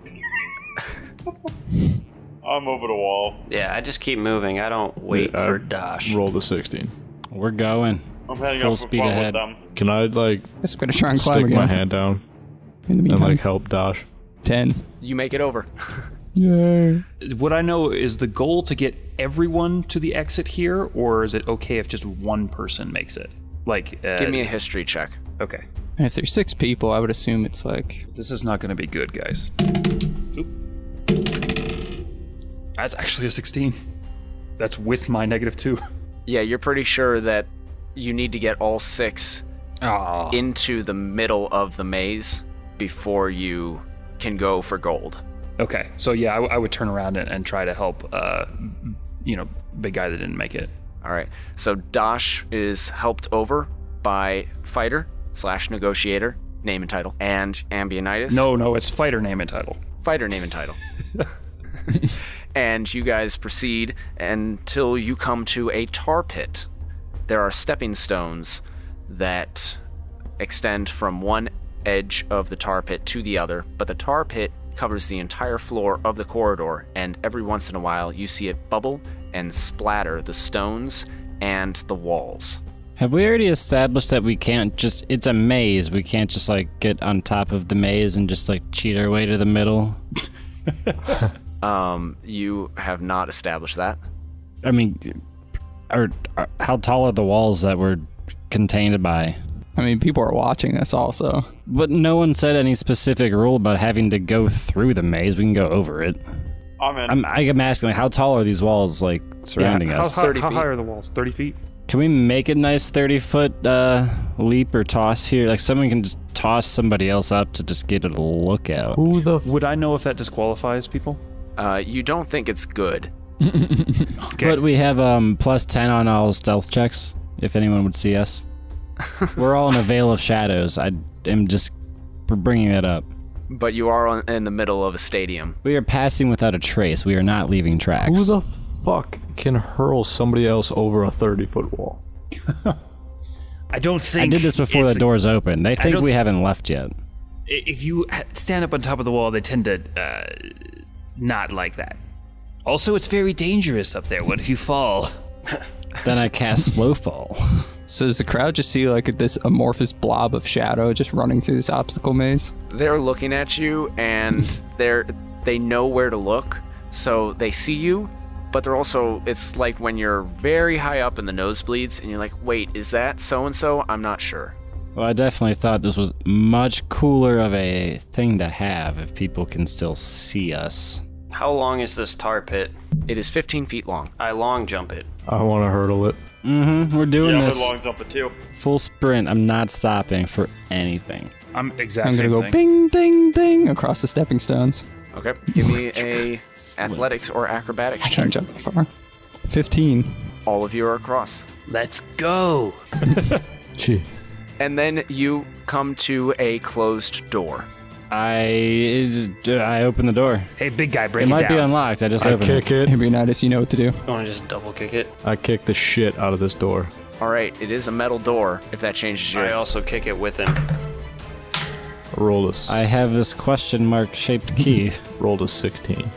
I'm over the wall. yeah, I just keep moving. I don't wait Yeah, for I Dosh. Rolled a 16. We're going. I'm heading Full up for speed fun ahead. with them. Can I, Guess I'm gonna try and climb stick again. my hand down In the and, meantime, help Dosh? 10. You make it over. Yay. What I know is the goal to get everyone to the exit here, or is it okay if just one person makes it? Give me a history check. Okay. And if there's 6 people, I would assume it's like... This is not going to be good, guys. Oop. That's actually a 16. That's with my -2. Yeah, you're pretty sure that you need to get all 6 into the middle of the maze before you can go for gold. Okay, so yeah, I would turn around and try to help, big guy that didn't make it. All right. So Dosh is helped over by Fighter / Negotiator, name and title, and Ambionitis. No, it's fighter name and title. Fighter, name and title. And you guys proceed until you come to a tar pit. There are stepping stones that extend from one edge of the tar pit to the other, but the tar pit covers the entire floor of the corridor, and every once in a while you see it bubble and splatter the stones and the walls. Have we already established that we can't just, it's a maze, we can't just like get on top of the maze and just like cheat our way to the middle? You have not established that. I mean, how tall are the walls that we're contained by? I mean, people are watching us also. But no one said any specific rule about having to go through the maze. We can go over it. I'm in. I'm asking, like, how tall are these walls, like, surrounding us? How 30 feet. high are the walls? 30 feet? Can we make a nice 30-foot leap or toss here? Like, someone can just toss somebody else up to just get a look out. Who the Would I know if that disqualifies people? You don't think it's good. Okay. But we have +10 on all stealth checks, if anyone would see us. We're all in a veil of shadows. I am just bringing that up. But you are in the middle of a stadium. We are passing without a trace. We are not leaving tracks. Who the fuck can hurl somebody else over a 30-foot wall? I don't I think... did this before the doors open. They think don't- we haven't left yet. If you stand up on top of the wall, they tend to not like that. Also, it's very dangerous up there. What if you fall? Then I cast slow fall. So does the crowd just see like this amorphous blob of shadow just running through this obstacle maze? They're looking at you, and they know where to look, so they see you, but they're also, it's like when you're very high up in the nosebleeds, and you're like, wait, is that so-and-so? I'm not sure. Well, I definitely thought this was much cooler of a thing to have if people can still see us. How long is this tar pit? It is 15 feet long. I long jump it. I want to hurdle it. We're doing Yeah, I'm this. in long jump it too. Full sprint. I'm not stopping for anything. I'm I'm exactly gonna go thing. bing, ding, ding across the stepping stones. Okay, give me a athletics or acrobatics I check. can't jump that far. 15. All of you are across. Let's go. Gee. And then you come to a closed door. I open the door. Hey, big guy, break It it, might down. be unlocked. I just I opened it. kick it. Ambionitis, you know what to do. You want to just double kick it? I kick the shit out of this door. All right, it is a metal door, if that changes your... I also kick it with him. Rolled a, I have this question mark shaped key. rolled a 16.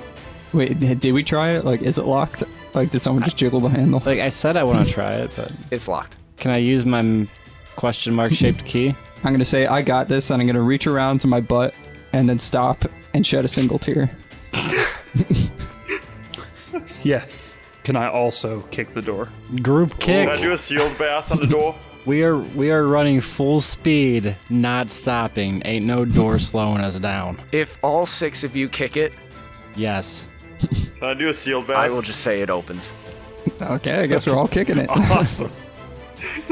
Wait, did we try it? Like, is it locked? Like, did someone just jiggle the handle? Like I said, I want to try it, but It's locked. can I use my question mark shaped key? I'm gonna say I got this, and I'm gonna reach around to my butt and then stop and shed a single tear. Yes. Can I also kick the door? Group kick. Can I do a sealed bass on the door? We are running full speed, not stopping. Ain't no door slowing us down. If all 6 of you kick it, Yes. Can I do a sealed bass? I will just say it opens. Okay, I guess we're all kicking it. Awesome.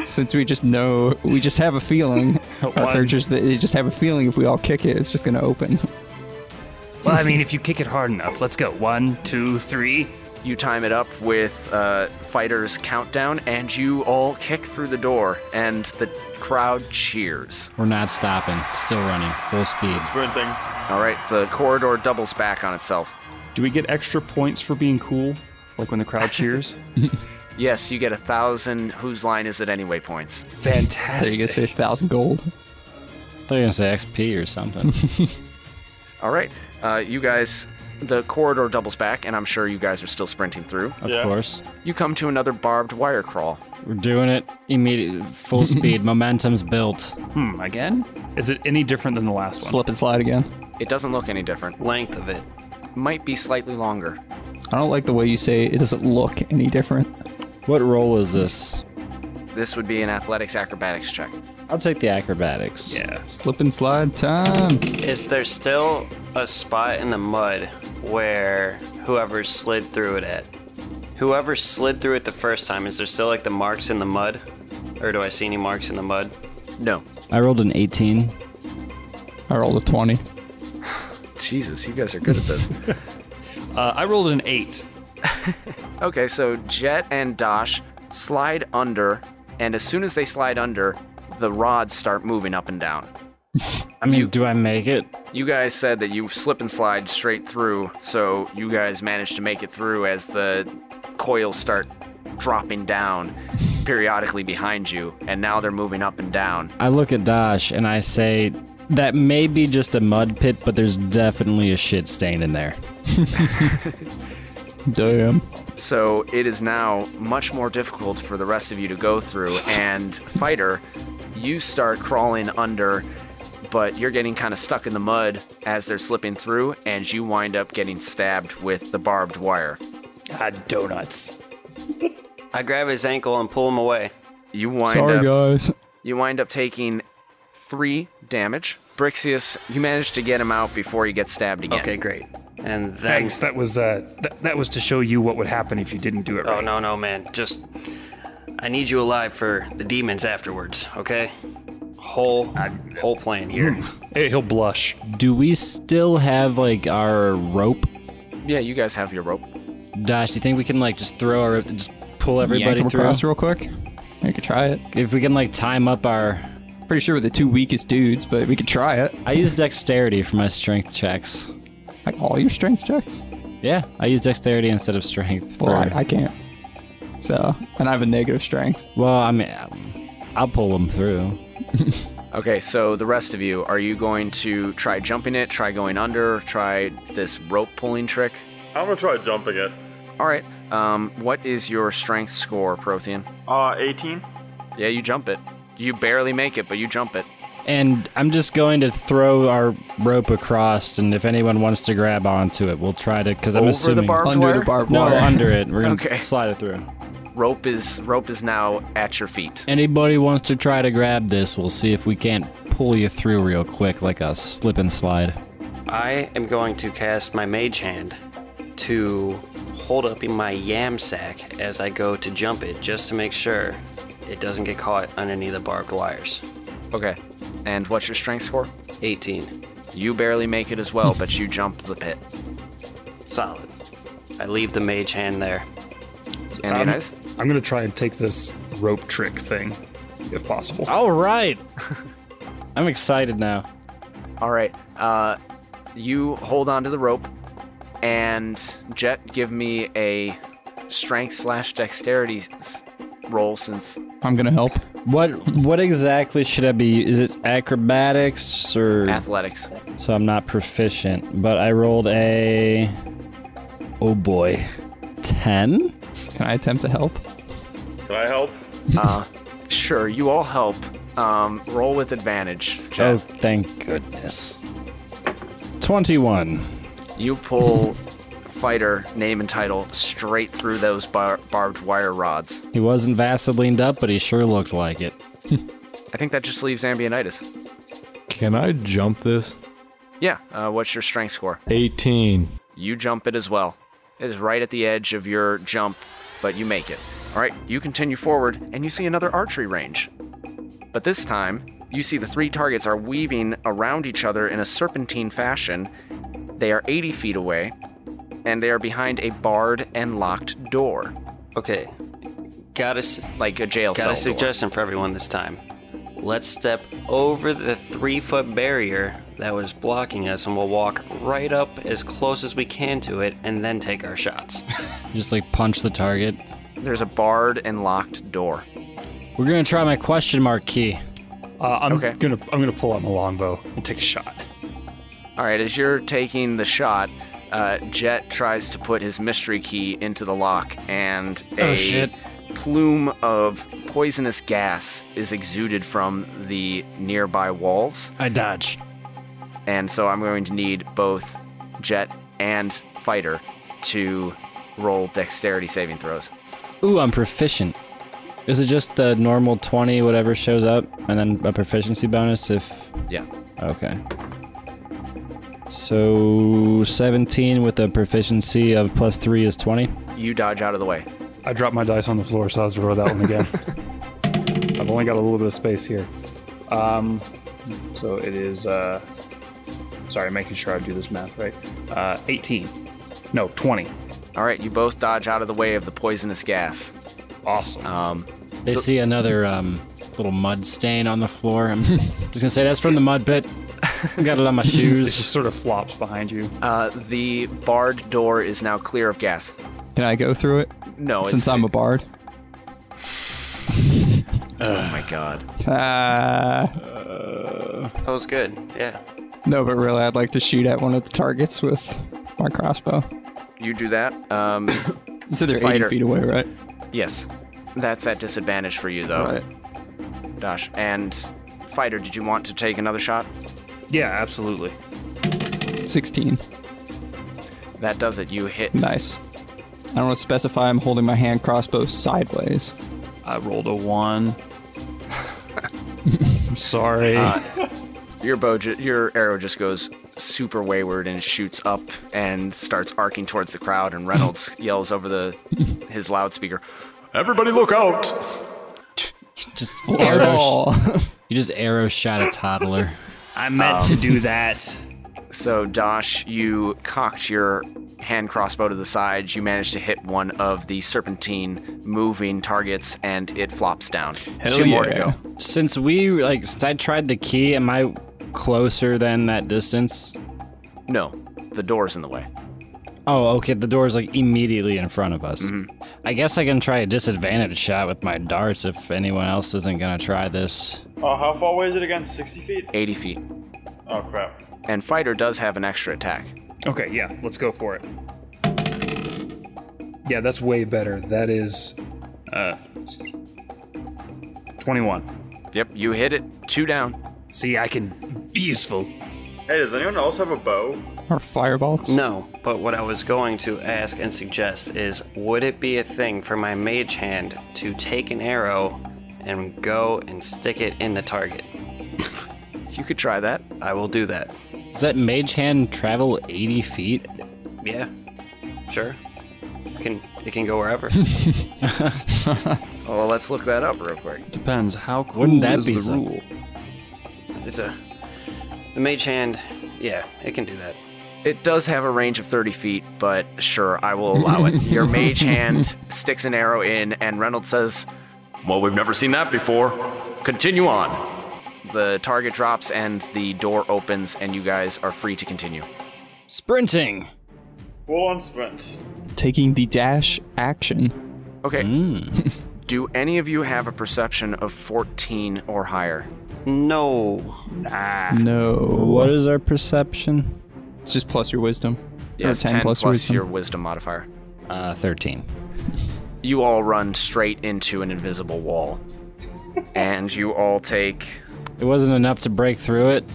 Since we just know, we just have a feeling. Our characters, they just have a feeling if we all kick it, it's just gonna open. Well, I mean, if you kick it hard enough, let's go. 1, 2, 3. You time it up with Fighter's countdown, and you all kick through the door, and the crowd cheers. We're not stopping. Still running. Full speed. Sprinting. All right, the corridor doubles back on itself. Do we get extra points for being cool? Like when the crowd cheers? Yes, you get 1,000 whose line is it anyway points. There you Fantastic. go, say 1,000 gold. I thought you were gonna say XP or something. All right, you guys, the corridor doubles back, and I'm sure you guys are still sprinting through. Of Yeah. course. You come to another barbed wire crawl. We're doing it immediate, full speed. Momentum's built. Again? Is it any different than the last one? Slip and slide again. It doesn't look any different. Length of it. Might be slightly longer. I don't like the way you say it doesn't look any different. What roll is this? This would be an athletics acrobatics check. I'll take the acrobatics. Yeah. Slip and slide time. Is there still a spot in the mud where whoever slid through it at? Whoever slid through it the first time, is there still like the marks in the mud? Or do I see any marks in the mud? No. I rolled an 18. I rolled a 20. Jesus, you guys are good at this. I rolled an 8. Okay, so Jet and Dosh slide under, and as soon as they slide under, the rods start moving up and down. I mean, do I make it? You guys said that you slip and slide straight through, so you guys managed to make it through as the coils start dropping down periodically behind you, and now they're moving up and down. I look at Dosh and I say, that may be just a mud pit, but there's definitely a shit stain in there. Damn. So it is now much more difficult for the rest of you to go through, and Fighter, you start crawling under, but you're getting kind of stuck in the mud as they're slipping through, and you wind up getting stabbed with the barbed wire. Donuts. I grab his ankle and pull him away. You wind Guys. You wind up taking 3 damage. Brixius, you manage to get him out before you get stabbed again. Okay, great. And then... Thanks. That was that was to show you what would happen if you didn't do it right. Oh, no, man. Just... I need you alive for the demons afterwards, okay? Whole plan here. Hey, he'll blush. Do we still have, like, our rope? Yeah, you guys have your rope. Dosh, do you think we can, like, just throw our rope and just pull everybody Yank him through? across real quick. I could try it. If we can, like, time up our... Pretty sure we're the 2 weakest dudes, but we could try it. I use dexterity for my strength checks. Like all your strength checks? Yeah, I use dexterity instead of strength. Well, I can't. So, and I have a negative strength. Well, I mean, I'll pull them through. Okay, so the rest of you, are you going to try jumping it, try going under, try this rope pulling trick? I'm gonna try jumping it. All right, what is your strength score, Prothean? 18. Yeah, you jump it. You barely make it, but you jump it. And I'm just going to throw our rope across, and if anyone wants to grab onto it, we'll try to, because I'm Over assuming... the barbed Under wire? the barbed No, wire. under it. We're going to Okay. slide it through. Rope is now at your feet. Anybody wants to try to grab this, we'll see if we can't pull you through real quick, like a slip and slide. I am going to cast my mage hand to hold up in my yam sack as I go to jump it, just to make sure it doesn't get caught on any of the barbed wires. Okay, and what's your strength score? 18. You barely make it as well, but you jumped the pit. Solid. I leave the mage hand there. And nice? I'm gonna try and take this rope trick thing, if possible. All right. I'm excited now. All right, you hold on to the rope, and Jet, give me a strength/dexterity roll since... I'm gonna help. What exactly should I be? Is it acrobatics or... Athletics. So I'm not proficient, but I rolled a... Oh boy. 10? Can I attempt to help? Can I help? Sure, you all help. Roll with advantage, Oh, Jet. thank goodness. 21. You pull Fighter, name and title, straight through those barbed wire rods. He wasn't Vaselined up, but he sure looked like it. I think that just leaves Ambionitis. Can I jump this? Yeah, what's your strength score? 18. You jump it as well. It is right at the edge of your jump, but you make it. All right, you continue forward, and you see another archery range. But this time, you see the 3 targets are weaving around each other in a serpentine fashion. They are 80 feet away, and they are behind a barred and locked door, Okay, like a jail cell got a door. suggestion for everyone this time. Let's step over the 3-foot barrier that was blocking us, and we'll walk right up as close as we can to it, and then take our shots. Just like punch the target. There's a barred and locked door. We're gonna try my question mark key. I'm Okay. gonna pull out my longbow and take a shot. All right, as you're taking the shot, Jet tries to put his mystery key into the lock, and Oh, a shit. plume of poisonous gas is exuded from the nearby walls. I dodged. And so I'm going to need both Jet and Fighter to roll dexterity saving throws. Ooh, I'm proficient. Is it just the normal 20, whatever shows up, and then a proficiency bonus if... Yeah. Okay. So 17 with a proficiency of +3 is 20. You dodge out of the way. I dropped my dice on the floor, so I have to roll that one again. I've only got a little bit of space here. So it is Sorry, making sure I do this math right. 18. No, 20. All right, you both dodge out of the way of the poisonous gas. Awesome. They see another little mud stain on the floor. I'm just gonna say that's from the mud pit. Got it on my It shoes. just sort of flops behind you. The barred door is now clear of gas. Can I go through it? No, Since I'm a bard. Oh my god. That That was good. Yeah. No, but really, I'd like to shoot at one of the targets with my crossbow. You do that. You said they're 80 Fighter. feet away, right? Yes. That's at disadvantage for you, though. Right. Dash. And Fighter, did you want to take another shot? Yeah, absolutely. 16. That does it. You hit. Nice. I don't want to specify I'm holding my hand crossbow sideways. I rolled a 1. I'm sorry. Your arrow just goes super wayward and shoots up and starts arcing towards the crowd. And Reynolds yells over his loudspeaker, "Everybody, look out!" Just Fireball. you just arrow shot a toddler. I meant to do that. So, Dosh, you cocked your hand crossbow to the side. You managed to hit one of the serpentine moving targets, and it flops down. Hell Two more yeah. to go. Since I tried the key, am I closer than that distance? No, the door's in the way. Oh, okay. The door's like immediately in front of us. I guess I can try a disadvantage shot with my darts if anyone else isn't gonna try this. How far away is it again? 60 feet? 80 feet. Oh, crap. And Fighter does have an extra attack. Okay, yeah, let's go for it. Yeah, that's way better. That is 21. Yep, you hit it. 2 down. See, I can be useful. Hey, does anyone else have a bow? Or fireballs. No, but what I was going to ask and suggest is, would it be a thing for my mage hand to take an arrow and go and stick it in the target? You could try that. I will do that. Does that mage hand travel 80 feet? Yeah, sure. It can go wherever. Well, let's look that up real quick. Depends. How cool Wouldn't that is be the something? rule? The mage hand, yeah, it can do that. It does have a range of 30 feet, but sure, I will allow it. Your mage hand sticks an arrow in, and Reynolds says, Well, we've never seen that before. Continue on. the target drops and the door opens, and you guys are free to continue. Sprinting. Full on sprint. Taking the dash action. Okay. Do any of you have a perception of 14 or higher? No. No. What is our perception? It's just plus your wisdom. Yes, Or 10 plus plus wisdom. your wisdom modifier. 13. You all run straight into an invisible wall. And you all take... It wasn't enough to break through it.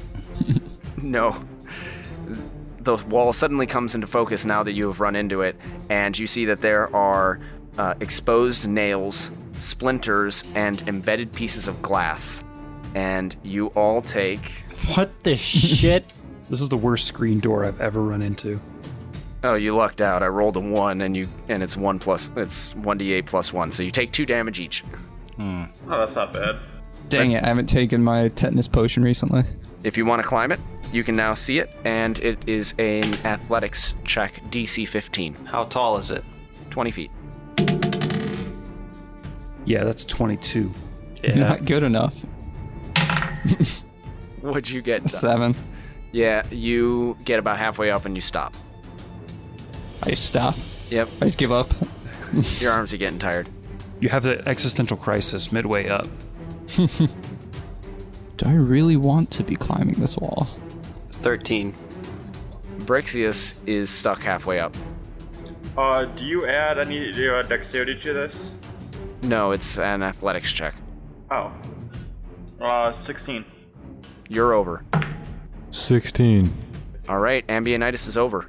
No. The wall suddenly comes into focus now that you have run into it, and you see that there are exposed nails, splinters, and embedded pieces of glass. And you all take... What the shit? This is the worst screen door I've ever run into. Oh, you lucked out. I rolled a 1, and it's 1d8 plus 1, so you take 2 damage each. Oh, that's not bad. Dang it, I haven't taken my tetanus potion recently. If you want to climb it, you can now see it, and it is an athletics check, DC 15. How tall is it? 20 feet. Yeah, that's 22. Not good enough. What'd you get? Doc? 7. Yeah, you get about halfway up and you stop. I just stop. Yep, I just give up. your arms are getting tired. You have the existential crisis midway up. Do I really want to be climbing this wall? 13. Brixius is stuck halfway up. Do you add any dexterity to this? No, it's an athletics check. Oh. 16. You're over. 16. All right, Ambionitis is over.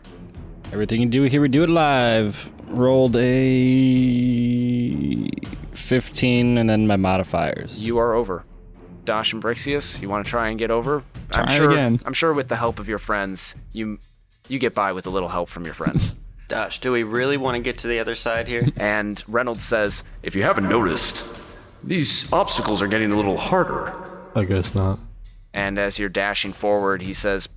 Everything you do here, we do it live. Rolled a 15 and then my modifiers. You are over. Dosh and Brixius, you want to try and get over? Try it again. I'm sure with the help of your friends, you get by with a little help from your friends. Gosh, do we really want to get to the other side here? And Reynolds says, If you haven't noticed, these obstacles are getting a little harder. I guess not. and as you're dashing forward, he says,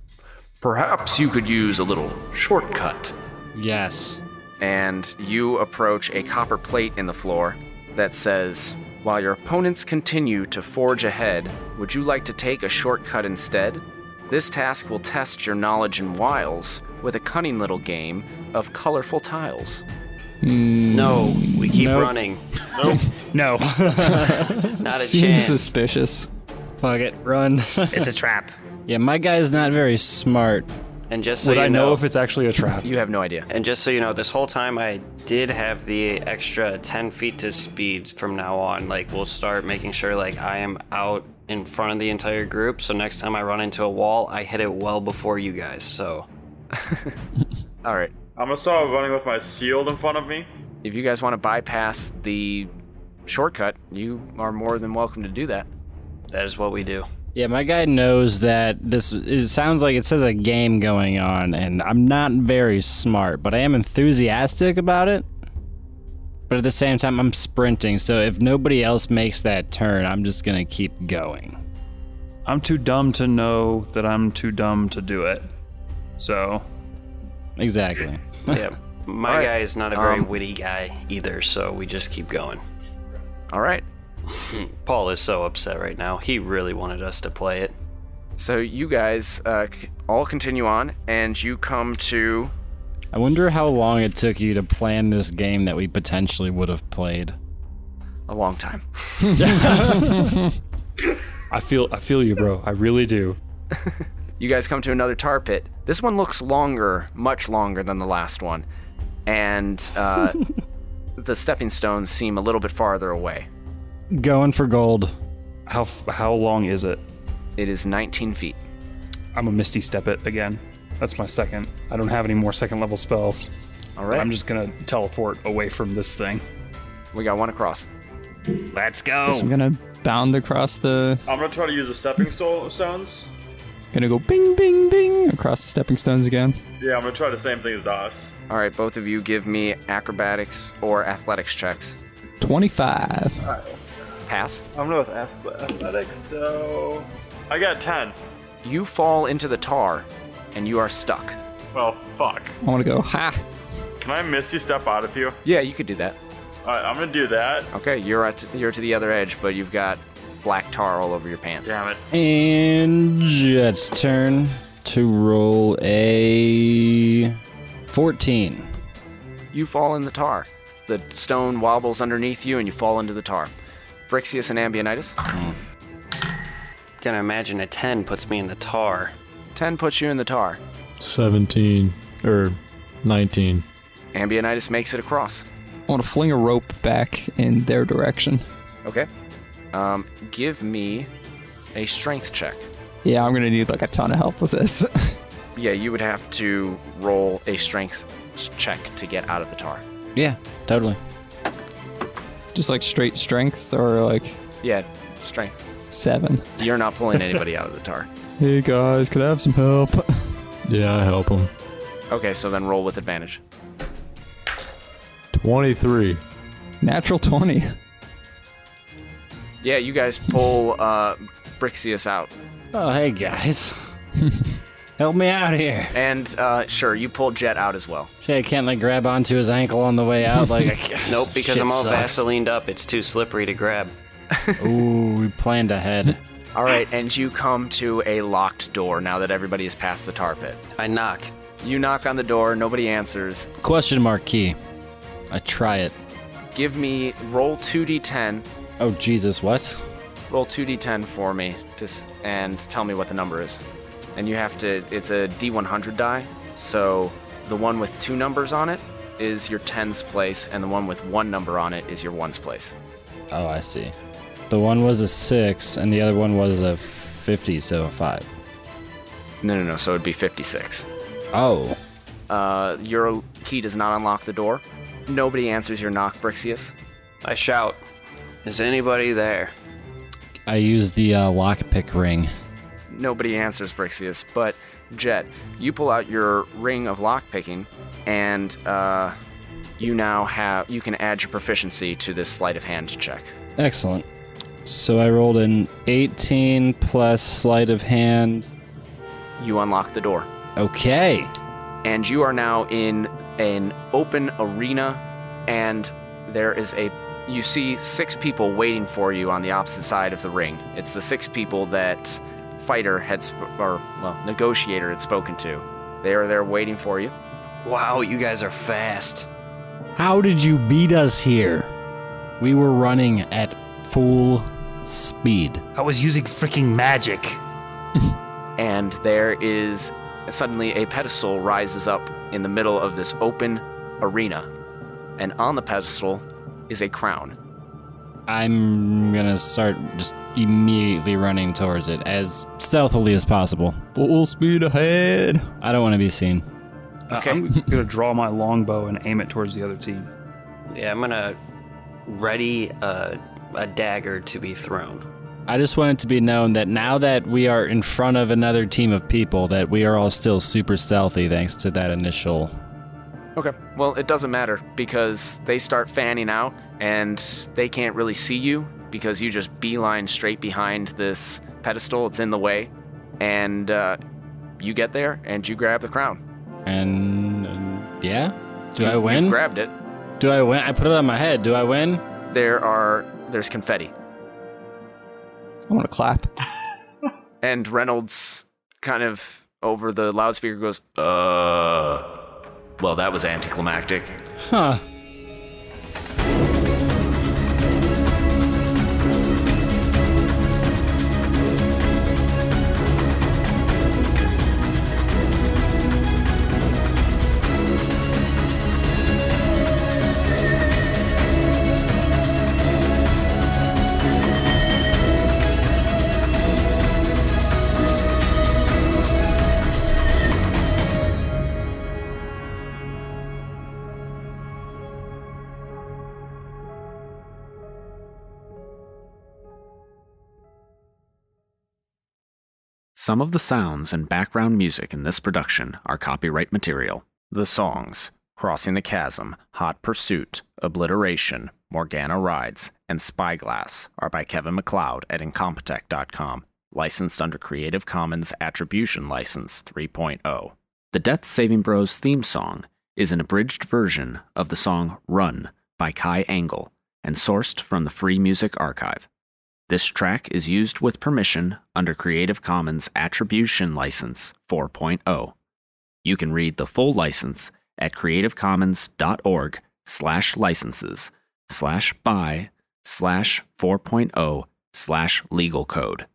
Perhaps you could use a little shortcut. Yes. And you approach a copper plate in the floor that says, "While your opponents continue to forge ahead, would you like to take a shortcut instead? This task will test your knowledge and wiles with a cunning little game of colorful tiles." No, we keep Nope. running. No. Not a Seems chance. suspicious. Fuck it. Run. It's a trap. Yeah, my guy's not very smart. And just so Would you I know if it's actually a trap? You have no idea. And just so you know, this whole time I did have the extra 10 feet to speed from now on. Like, we'll start making sure, like, I am out in front of the entire group. So next time I run into a wall, I hit it well before you guys. So, All right. I'm gonna start running with my shield in front of me. If you guys want to bypass the shortcut, you are more than welcome to do that. that is what we do. Yeah, my guy knows that it sounds like it says a game going on, and I'm not very smart, but I am enthusiastic about it. But at the same time, I'm sprinting, so if nobody else makes that turn, I'm just gonna keep going. I'm too dumb to know that I'm too dumb to do it. So, Exactly. Yeah. My All right. guy is not a very witty guy either, so we just keep going. All right. Paul is so upset right now. He really wanted us to play it. So you guys all continue on, and you come to... I wonder how long it took you to plan this game that we potentially would have played. a long time. I feel you, bro. I really do. You guys come to another tar pit. This one looks longer, much longer than the last one. And the stepping stones seem a little bit farther away. Going for gold. How long is it? It is 19 feet. I'm a Misty Step it again. That's my second. I don't have any more second level spells. All right. I'm just gonna teleport away from this thing. We got one across. Let's go. Guess I'm gonna bound across the. I'm gonna try to use the stepping stones. Gonna go bing, bing, bing across the stepping stones again. Yeah, I'm gonna try the same thing as Das. All right, both of you give me acrobatics or athletics checks. 25. Pass. I'm gonna go with athletics, so I got 10. You fall into the tar, and you are stuck. Well, fuck. I want to go. Ha! Can I Misty Step out of you? Yeah, you could do that. All right, I'm gonna do that. Okay, you're to the other edge, but you've got black tar all over your pants. Damn it. And Jet's turn to roll a 14. You fall in the tar. The stone wobbles underneath you, and you fall into the tar. Brixius and Ambionitis. Gonna imagine a 10 puts me in the tar. 10 puts you in the tar. 17 or 19. Ambionitis makes it across. I want to fling a rope back in their direction. Okay. Give me a strength check. Yeah, I'm gonna need like a ton of help with this. Yeah, you would have to roll a strength check to get out of the tar. Yeah, totally. Just like straight strength or like Yeah, strength. 7. You're not pulling anybody out of the tar. Hey guys, could I have some help? Yeah, I help him. Okay, so then roll with advantage. 23. Natural 20. Yeah, you guys pull Brixius out. Oh, hey guys. Help me out here. And sure, you pull Jet out as well. Say I can't like grab onto his ankle on the way out. Like I can't. Nope, because Shit I'm all sucks. Vaselined up. It's too slippery to grab. Ooh, we planned ahead. All right, and you come to a locked door now that everybody is past the tar pit. I knock. You knock on the door, nobody answers. Question mark key. I try it. Give me, roll 2d10. Oh Jesus, what? Roll 2d10 for me, and tell me what the number is. And you have to, it's a d100 die, so the one with 2 numbers on it is your tens place, and the one with 1 number on it is your ones place. Oh, I see. The one was a 6, and the other one was a 50, so a 5. No, so it'd be 56. Oh. Your key does not unlock the door. Nobody answers your knock, Brixius. I shout, "Is anybody there?" I used the lockpick ring. Nobody answers, Brixius, but Jet, you pull out your ring of lockpicking, and you can add your proficiency to this sleight of hand check. Excellent. So I rolled an 18 plus sleight of hand. You unlock the door. Okay. And you are now in an open arena, and there is you see 6 people waiting for you on the opposite side of the ring. It's the 6 people that Negotiator had spoken to. They are there waiting for you. Wow, you guys are fast. How did you beat us here? We were running at full speed. I was using freaking magic. And there is suddenly a pedestal rises up in the middle of this open arena. And on the pedestal is a crown. I'm gonna start just immediately running towards it as stealthily as possible. Full speed ahead. I don't want to be seen. Okay. I'm gonna draw my longbow and aim it towards the other team. Yeah, I'm gonna ready a dagger to be thrown. I just want it to be known that now that we are in front of another team of people, that we are all still super stealthy thanks to that initial... Okay, well, it doesn't matter because they start fanning out and they can't really see you because you just beeline straight behind this pedestal. It's in the way. And you get there and you grab the crown. And yeah? Do I win? You've grabbed it. Do I win? I put it on my head. Do I win? There's confetti. I want to clap. And Reynolds kind of over the loudspeaker goes, Well, that was anticlimactic. Huh. Some of the sounds and background music in this production are copyright material. The songs Crossing the Chasm, Hot Pursuit, Obliteration, Morgana Rides, and Spyglass are by Kevin MacLeod at Incompetech.com, licensed under Creative Commons Attribution License 3.0. The Death Saving Bros theme song is an abridged version of the song Run by Kai Engel and sourced from the Free Music Archive. This track is used with permission under Creative Commons Attribution License 4.0. You can read the full license at creativecommons.org/licenses/by/4.0/legal code.